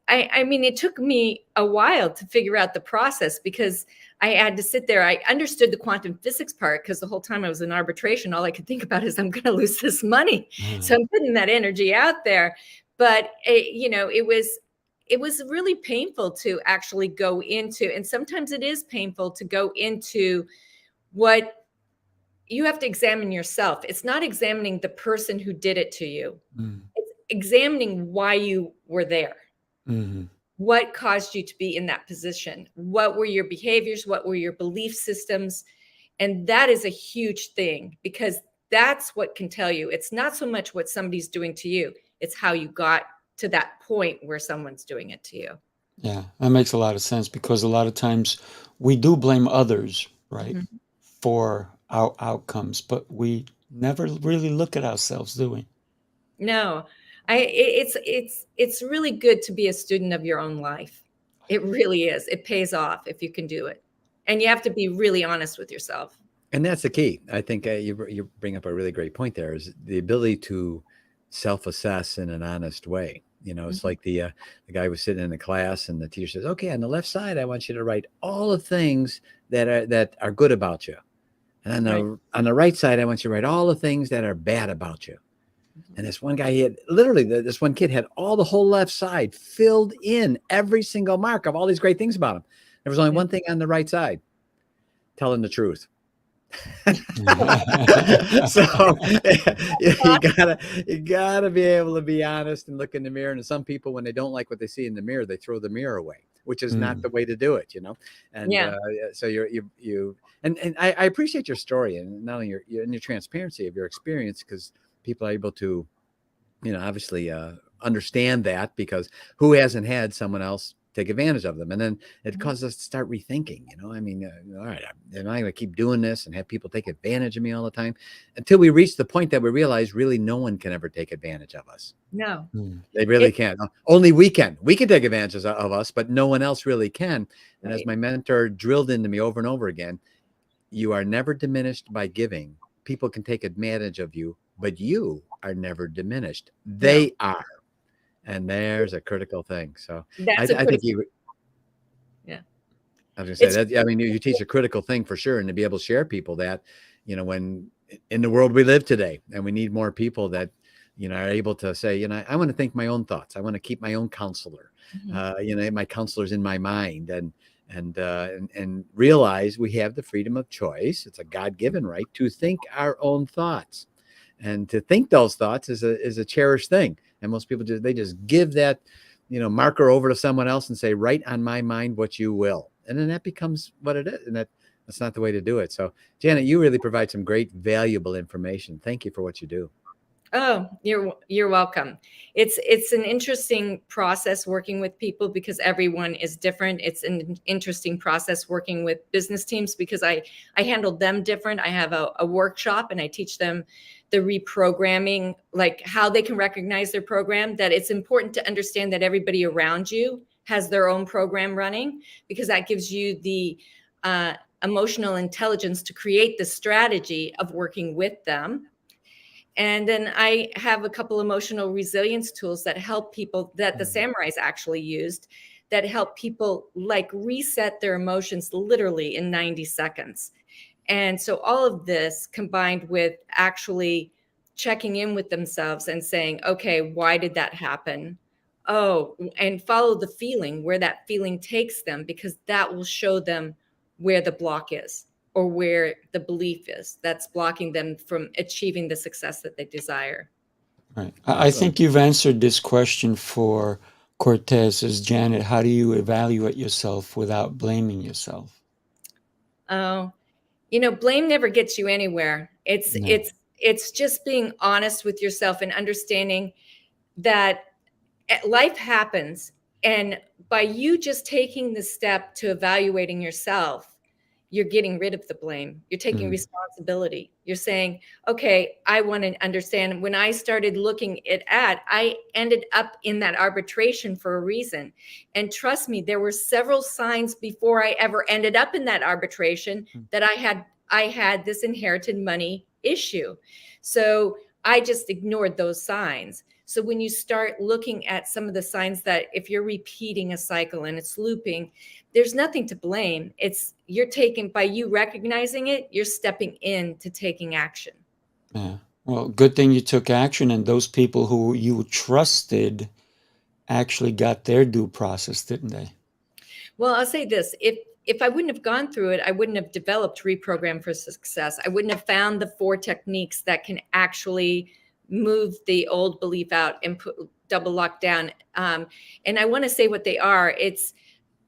I mean, it took me a while to figure out the process because I had to sit there. I understood the quantum physics part because the whole time I was in arbitration, all I could think about is I'm going to lose this money. So I'm putting that energy out there. But, it was really painful to actually go into, and sometimes it is painful to go into what you have to examine yourself. It's not examining the person who did it to you. It's examining why you were there. What caused you to be in that position? What were your behaviors? What were your belief systems? And that is a huge thing because that's what can tell you. It's not so much what somebody's doing to you. It's how you got to that point where someone's doing it to you. Yeah, that makes a lot of sense because a lot of times we do blame others, right, for our outcomes, but we never really look at ourselves, do we? No, it's really good to be a student of your own life. It really is. It pays off if you can do it. And you have to be really honest with yourself. And that's the key. I think you bring up a really great point there is the ability to self-assess in an honest way. It's like the guy was sitting in the class and the teacher says, okay, on the left side, I want you to write all the things that are good about you. And on the right side, I want you to write all the things that are bad about you. And this one guy, this one kid had the whole left side filled in every single mark of all these great things about him. There was only one thing on the right side, telling the truth. So you gotta be able to be honest and look in the mirror. And some people, when they don't like what they see in the mirror, they throw the mirror away, which is not the way to do it, And Yeah. so and I appreciate your story, and not only your transparency of your experience, because people are able to, obviously understand that, because who hasn't had someone else take advantage of them? And then it causes us to start rethinking, I mean, all right, am I going to keep doing this and have people take advantage of me all the time, until we reach the point that we realize really no one can ever take advantage of us. No. They really can't. Only we can take advantage of us, but no one else really can. And as my mentor drilled into me over and over again, you are never diminished by giving. People can take advantage of you, but you are never diminished. They are. And there's a critical thing. So I think you, yeah, I was gonna say that. I mean, you teach a critical thing for sure, and to be able to share people that, when in the world we live today, and we need more people that, are able to say, I want to think my own thoughts. I want to keep my own counselor. My counselor's in my mind, and realize we have the freedom of choice. It's a God-given right to think our own thoughts, and to think those thoughts is a cherished thing. And most people just give that, marker over to someone else and say, write on my mind what you will. And then that becomes what it is. And that's not the way to do it. So Janet, you really provide some great, valuable information. Thank you for what you do. Oh, you're welcome. It's an interesting process working with people, because everyone is different. It's an interesting process working with business teams, because I handle them different. I have a workshop, and I teach them the reprogramming, like how they can recognize their program, that it's important to understand that everybody around you has their own program running, because that gives you the emotional intelligence to create the strategy of working with them. And then I have a couple emotional resilience tools that help people, that the samurais actually used, that help people like reset their emotions literally in 90 seconds. And so all of this combined with actually checking in with themselves and saying, okay, why did that happen? Oh, and follow the feeling, where that feeling takes them, because that will show them where the block is, or where the belief is that's blocking them from achieving the success that they desire. Right. I think you've answered this question for Cortez as Janet. How do you evaluate yourself without blaming yourself? Oh, blame never gets you anywhere. It's just being honest with yourself and understanding that life happens. And by you just taking the step to evaluating yourself, you're getting rid of the blame. You're taking responsibility. You're saying, okay, I want to understand. When I started looking I ended up in that arbitration for a reason. And trust me, there were several signs before I ever ended up in that arbitration that I had this inherited money issue. So I just ignored those signs. So when you start looking at some of the signs, that if you're repeating a cycle and it's looping, there's nothing to blame. By you recognizing it, you're stepping in to taking action. Yeah. Well, good thing you took action, and those people who you trusted actually got their due process, didn't they? Well, I'll say this. If I wouldn't have gone through it, I wouldn't have developed Reprogram for Success. I wouldn't have found the 4 techniques that can actually move the old belief out and double lock down. And I want to say what they are. It's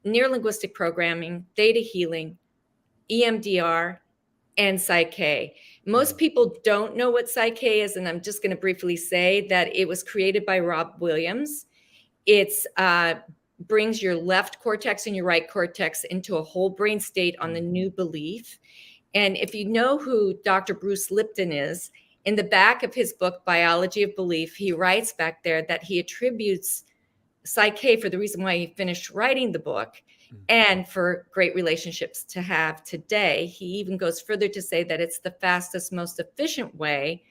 neuro-linguistic programming, theta healing, EMDR, and Psych-K. Most people don't know what Psych-K is, and I'm just going to briefly say that it was created by Rob Williams. It's brings your left cortex and your right cortex into a whole brain state on the new belief. And if you know who Dr. Bruce Lipton is, in the back of his book, Biology of Belief, he writes back there that he attributes Psych-K for the reason why he finished writing the book, and for great relationships to have today. He even goes further to say that it's the fastest, most efficient way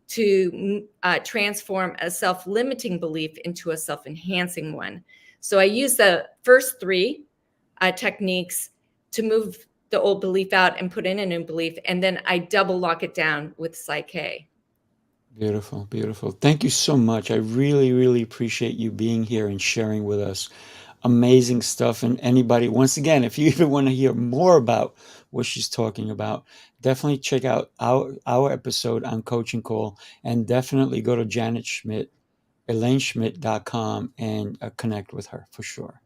to transform a self-limiting belief into a self-enhancing one. So I use the first 3 techniques to move the old belief out and put in a new belief, and then I double lock it down with Psych-K. Beautiful, beautiful. Thank you so much. I really, really appreciate you being here and sharing with us. amazing stuff. And anybody, once again, if you even want to hear more about what she's talking about, definitely check out our episode on Coaching Call, and definitely go to Janet Schmidt, ElaineSchmidt.com, and connect with her for sure.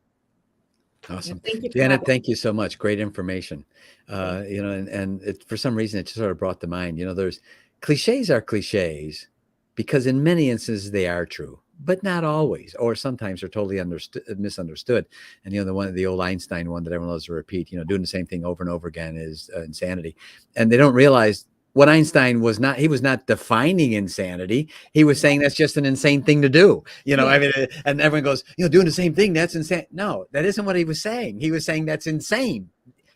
Awesome. Thank you for Janet, having thank you so much. Great information. me. You know, and for some reason, it just sort of brought to mind, you know, there's cliches are cliches because in many instances they are true, but not always, or sometimes they're totally misunderstood. And, you know, the old Einstein one that everyone loves to repeat, you know, doing the same thing over and over again is insanity. And they don't realize what Einstein was not, he was not defining insanity. He was saying that's just an insane thing to do. You know, Yeah. I mean, and everyone goes, you know, doing the same thing, that's insane. No, that isn't what he was saying. He was saying that's insane.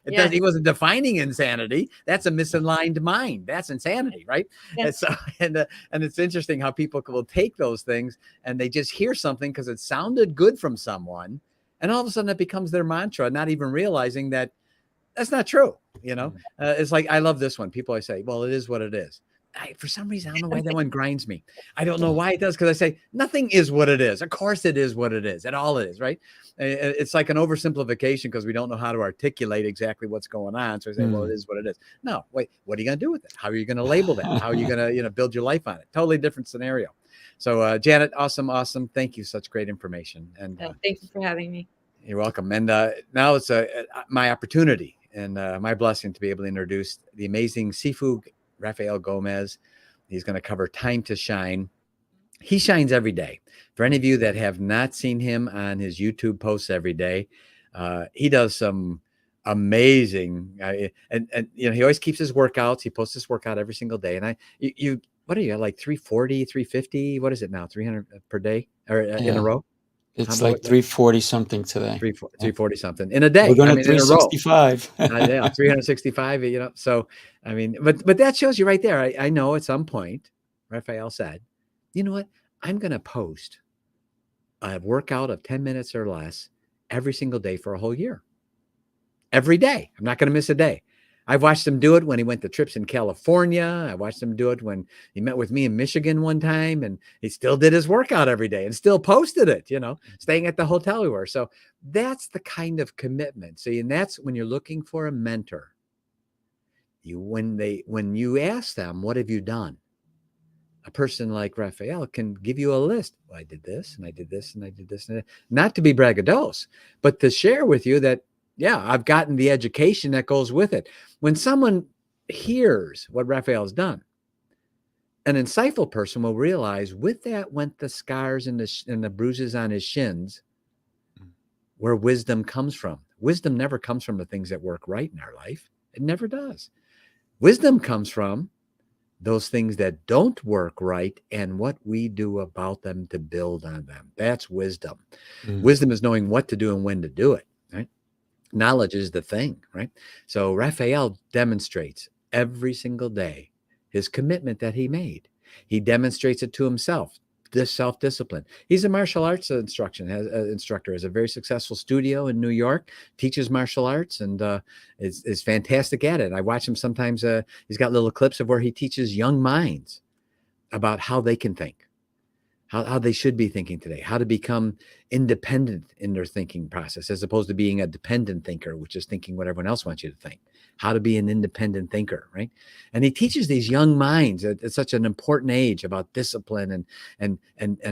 It Yeah. does. He wasn't defining insanity. That's a misaligned mind. That's insanity, right? Yeah. And so, and it's interesting how people will take those things and they just hear something because it sounded good from someone, and all of a sudden it becomes their mantra, not even realizing that that's not true. You know, it's like, I love this one. People always say, well, it is what it is. For some reason, I don't know why that one grinds me. I don't know why it does. Cause I say nothing is what it is. Of course it is what it is. At all it is. Right. It's like an oversimplification because we don't know how to articulate exactly what's going on. So I say, well, it is what it is. No, wait, what are you going to do with it? How are you going to label that? How are you going to, you know, build your life on it? Totally different scenario. So, Janet, awesome. Thank you. Such great information. And Thank you for having me. you're welcome. And now it's my opportunity and my blessing to be able to introduce the amazing Sifu Rafael Gomez. He's going to cover Time to Shine. He shines every day. For any of you that have not seen him on his YouTube posts every day, he does some amazing, and you know, he always keeps his workouts. He posts his workout every single day. And what are you, like 340, 350? What is it now? 300 per day or in a row? It's like 340 something today. 340 something in a day. We're going to in a row. 365. Yeah, 365, you know. So, I mean, but that shows you right there. I know at some point, Rafael said, you know what? I'm going to post a workout of 10 minutes or less every single day for a whole year. Every day. I'm not going to miss a day. I've watched him do it when he went to trips in California. I watched him do it when he met with me in Michigan one time, and he still did his workout every day and still posted it, you know, staying at the hotel we were. So that's the kind of commitment. See, and that's when you're looking for a mentor. When you ask them, what have you done? A person like Rafael can give you a list. Well, I did this and I did this and I did this. And not to be braggadocious, but to share with you that, yeah, I've gotten the education that goes with it. When someone hears what Rafael's done, an insightful person will realize with that went the scars and the bruises on his shins, where wisdom comes from. Wisdom never comes from the things that work right in our life. It never does. Wisdom comes from those things that don't work right and what we do about them to build on them. That's wisdom. Wisdom is knowing what to do and when to do it, right? Knowledge is the thing, right? So Rafael demonstrates every single day his commitment that he made. He demonstrates it to himself, this self-discipline. He's a martial arts instructor, has a very successful studio in New York, teaches martial arts, and is fantastic at it. I watch him sometimes. He's got little clips of where he teaches young minds about how they can think, how they should be thinking today, how to become independent in their thinking process, as opposed to being a dependent thinker, which is thinking what everyone else wants you to think. How to be an independent thinker, right? And he teaches these young minds at such an important age about discipline and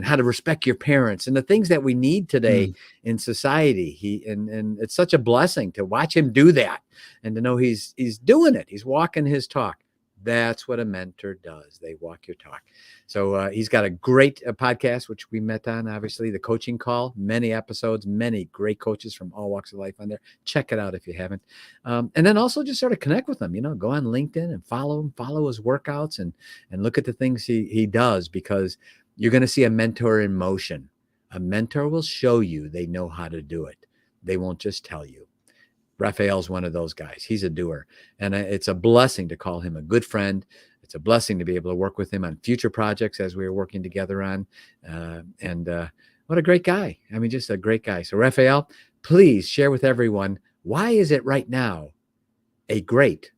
how to respect your parents and the things that we need today in society. And it's such a blessing to watch him do that and to know he's doing it. He's walking his talk. That's what a mentor does. They walk your talk. So he's got a great podcast, which we met on, obviously, the Coaching Call, many episodes, many great coaches from all walks of life on there. Check it out if you haven't. And then also just sort of connect with him, you know, go on LinkedIn and follow him, follow his workouts and look at the things he does, because you're going to see a mentor in motion. A mentor will show you they know how to do it. They won't just tell you. Rafael's one of those guys. He's a doer. And it's a blessing to call him a good friend. It's a blessing to be able to work with him on future projects as we are working together on. And what a great guy. I mean, just a great guy. So Rafael, please share with everyone, why is it right now a great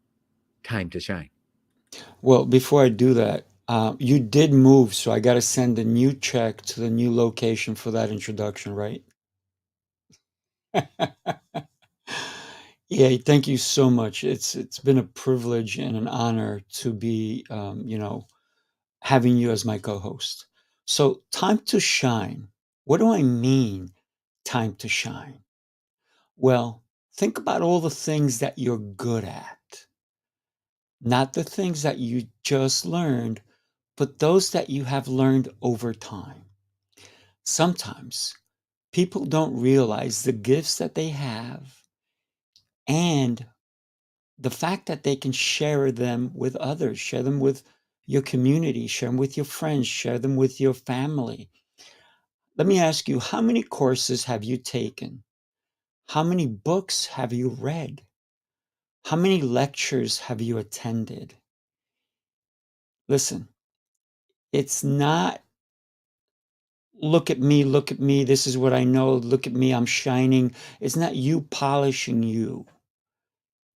time to shine? Well, before I do that, you did move, so I got to send a new check to the new location for that introduction, right? Yeah, thank you so much. It's been a privilege and an honor to be, having you as my co-host. So, time to shine. What do I mean, time to shine? Well, think about all the things that you're good at, not the things that you just learned, but those that you have learned over time. Sometimes people don't realize the gifts that they have and the fact that they can share them with others, share them with your community, share them with your friends, share them with your family. Let me ask you, how many courses have you taken? How many books have you read? How many lectures have you attended? Listen, it's not look at me, this is what I know, look at me, I'm shining. It's not you polishing you.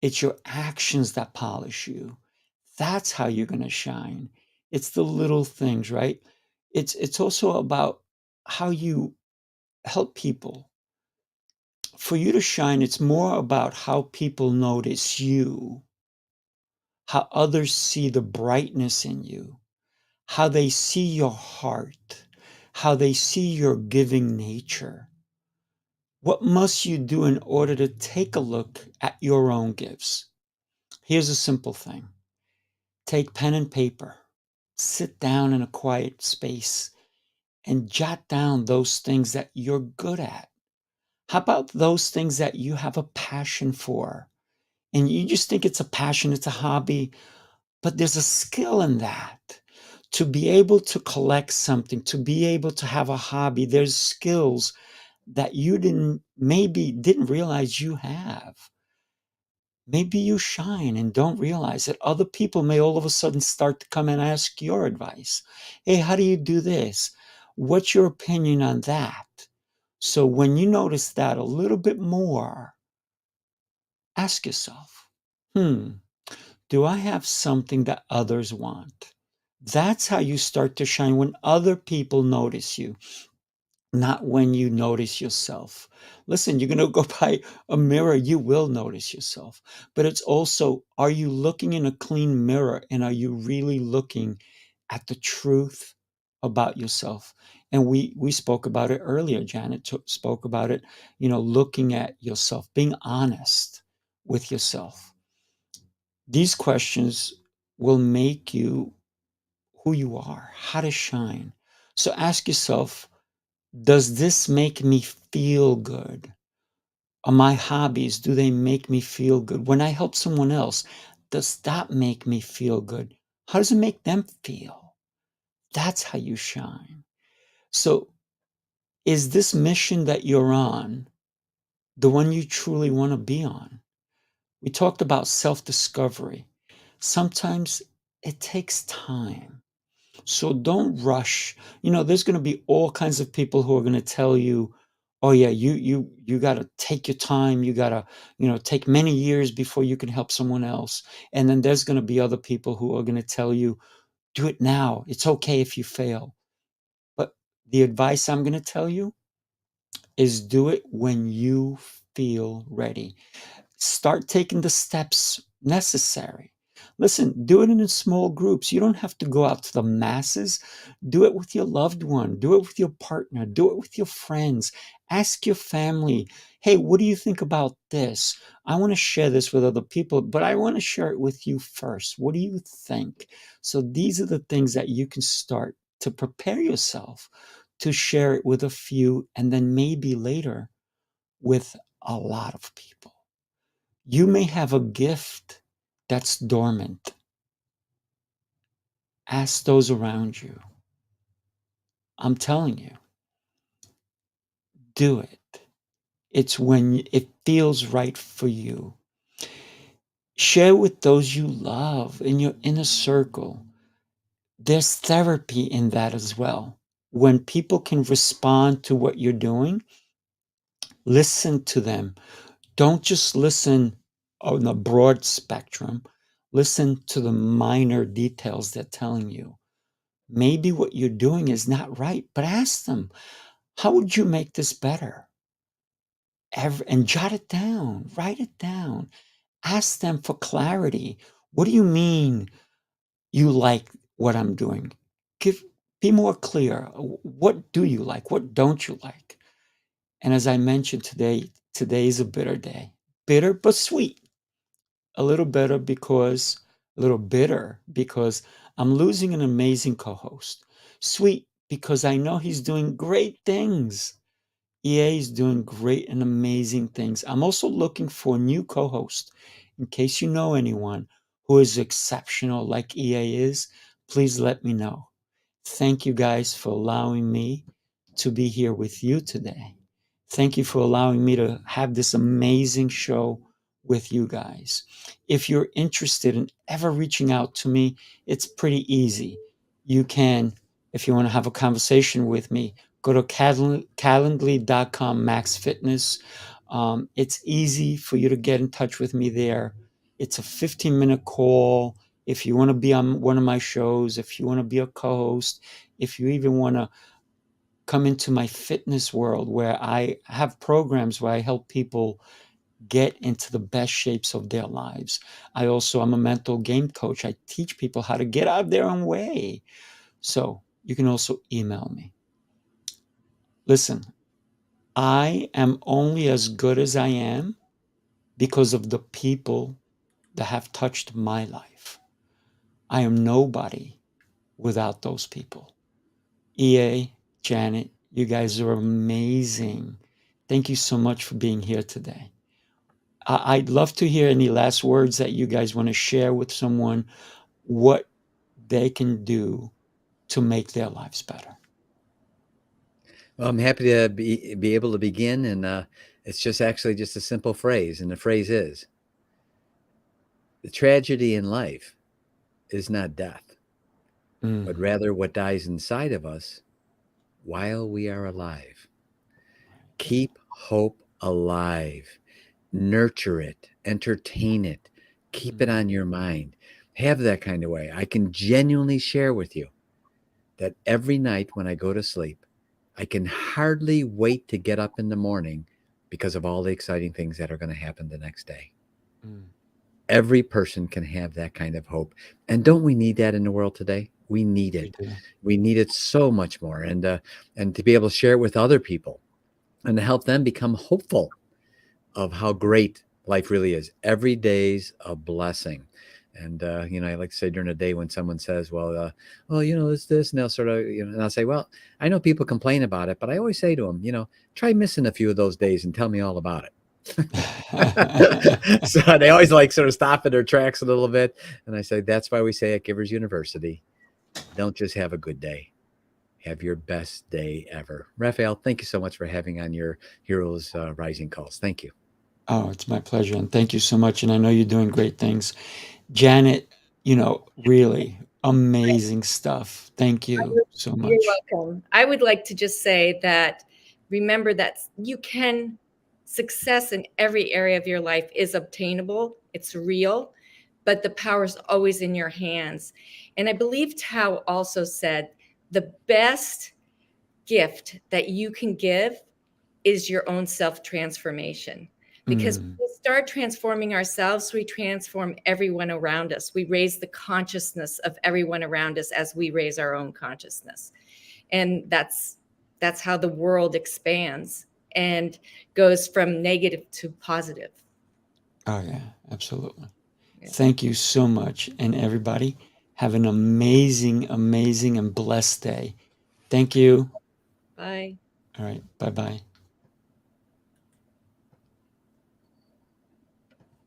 It's your actions that polish you. That's how you're going to shine. It's the little things, right? It's also about how you help people. For you to shine, it's more about how people notice you, how others see the brightness in you, how they see your heart, how they see your giving nature. What must you do in order to take a look at your own gifts? Here's a simple thing. Take pen and paper, sit down in a quiet space, and jot down those things that you're good at. How about those things that you have a passion for? And you just think it's a passion, it's a hobby, but there's a skill in that. To be able to collect something, to be able to have a hobby, there's skills that you didn't realize you have. Maybe you shine and don't realize it. Other people may all of a sudden start to come and ask your advice. Hey, how do you do this? What's your opinion on that? So when you notice that a little bit more, ask yourself, do I have something that others want? That's how you start to shine, when other people notice you, not when you notice yourself. Listen, you're going to go by a mirror, you will notice yourself. But it's also, are you looking in a clean mirror, and are you really looking at the truth about yourself? And we spoke about it earlier. Janet spoke about it, looking at yourself, being honest with yourself. These questions will make you who you are, how to shine. So ask yourself, does this make me feel good? Are my hobbies, do they make me feel good? When I help someone else, does that make me feel good? How does it make them feel? That's how you shine. So, is this mission that you're on the one you truly want to be on? We talked about self discovery. Sometimes it takes time. So don't rush. There's going to be all kinds of people who are going to tell you, "Oh yeah, you got to take your time. You got to, take many years before you can help someone else." And then there's going to be other people who are going to tell you, "Do it now. It's okay if you fail." But the advice I'm going to tell you is do it when you feel ready. Start taking the steps necessary. Listen, do it in small groups. You don't have to go out to the masses. Do it with your loved one. Do it with your partner. Do it with your friends. Ask your family, hey, what do you think about this? I want to share this with other people, but I want to share it with you first. What do you think? So these are the things that you can start to prepare yourself to share it with a few, and then maybe later with a lot of people. You may have a gift that's dormant. Ask those around you. I'm telling you, do it. It's when it feels right for you. Share with those you love in your inner circle. There's therapy in that as well. When people can respond to what you're doing, listen to them. Don't just listen on a broad spectrum. Listen to the minor details they're telling you. Maybe what you're doing is not right, but ask them, how would you make this better? and jot it down, write it down. Ask them for clarity. What do you mean you like what I'm doing? Be more clear. What do you like? What don't you like? And as I mentioned today is a bitter day. Bitter but sweet. A little bitter because I'm losing an amazing co-host. Sweet because I know he's doing great things. EA is doing great and amazing things. I'm also looking for a new co-host. In case you know anyone who is exceptional like EA is, please let me know. Thank you guys for allowing me to be here with you today. Thank you for allowing me to have this amazing show with you guys. If you're interested in ever reaching out to me, it's pretty easy. You can, if you want to have a conversation with me, go to calendly.com Max Fitness. It's easy for you to get in touch with me there. It's a 15-minute call. If you want to be on one of my shows, if you want to be a co-host, if you even want to come into my fitness world where I have programs where I help people get into the best shapes of their lives. I'm a mental game coach. I teach people how to get out of their own way. So you can also email me. Listen, I am only as good as I am because of the people that have touched my life. I am nobody without those people. EA, Janet, you guys are amazing. Thank you so much for being here today. I'd love to hear any last words that you guys want to share with someone, what they can do to make their lives better. Well, I'm happy to be able to begin, and it's just actually just a simple phrase, and the phrase is, the tragedy in life is not death, but rather what dies inside of us while we are alive. Keep hope alive. Nurture it, entertain it, keep it on your mind. Have that kind of way. I can genuinely share with you that every night when I go to sleep, I can hardly wait to get up in the morning because of all the exciting things that are going to happen the next day. Every person can have that kind of hope. And don't we need that in the world today? We need it. We need it so much more. And to be able to share it with other people and to help them become hopeful of how great life really is. Every day's a blessing. And, I like to say during the day when someone says, well, it's this, and they'll sort of, and I'll say, well, I know people complain about it, but I always say to them, try missing a few of those days and tell me all about it. So they always sort of stop in their tracks a little bit. And I say, that's why we say at Givers University, don't just have a good day. Have your best day ever. Rafael, thank you so much for having on your Heroes Rising calls. Thank you. Oh, it's my pleasure. And thank you so much. And I know you're doing great things. Janet, really amazing stuff. Thank you so much. You're welcome. I would like to just say that remember that success in every area of your life is obtainable. It's real, but the power is always in your hands. And I believe Tao also said the best gift that you can give is your own self-transformation. Because when we start transforming ourselves, we transform everyone around us. We raise the consciousness of everyone around us as we raise our own consciousness. And that's how the world expands and goes from negative to positive. Oh, yeah, absolutely. Yeah. Thank you so much. And everybody, have an amazing, amazing and blessed day. Thank you. Bye. All right. Bye-bye.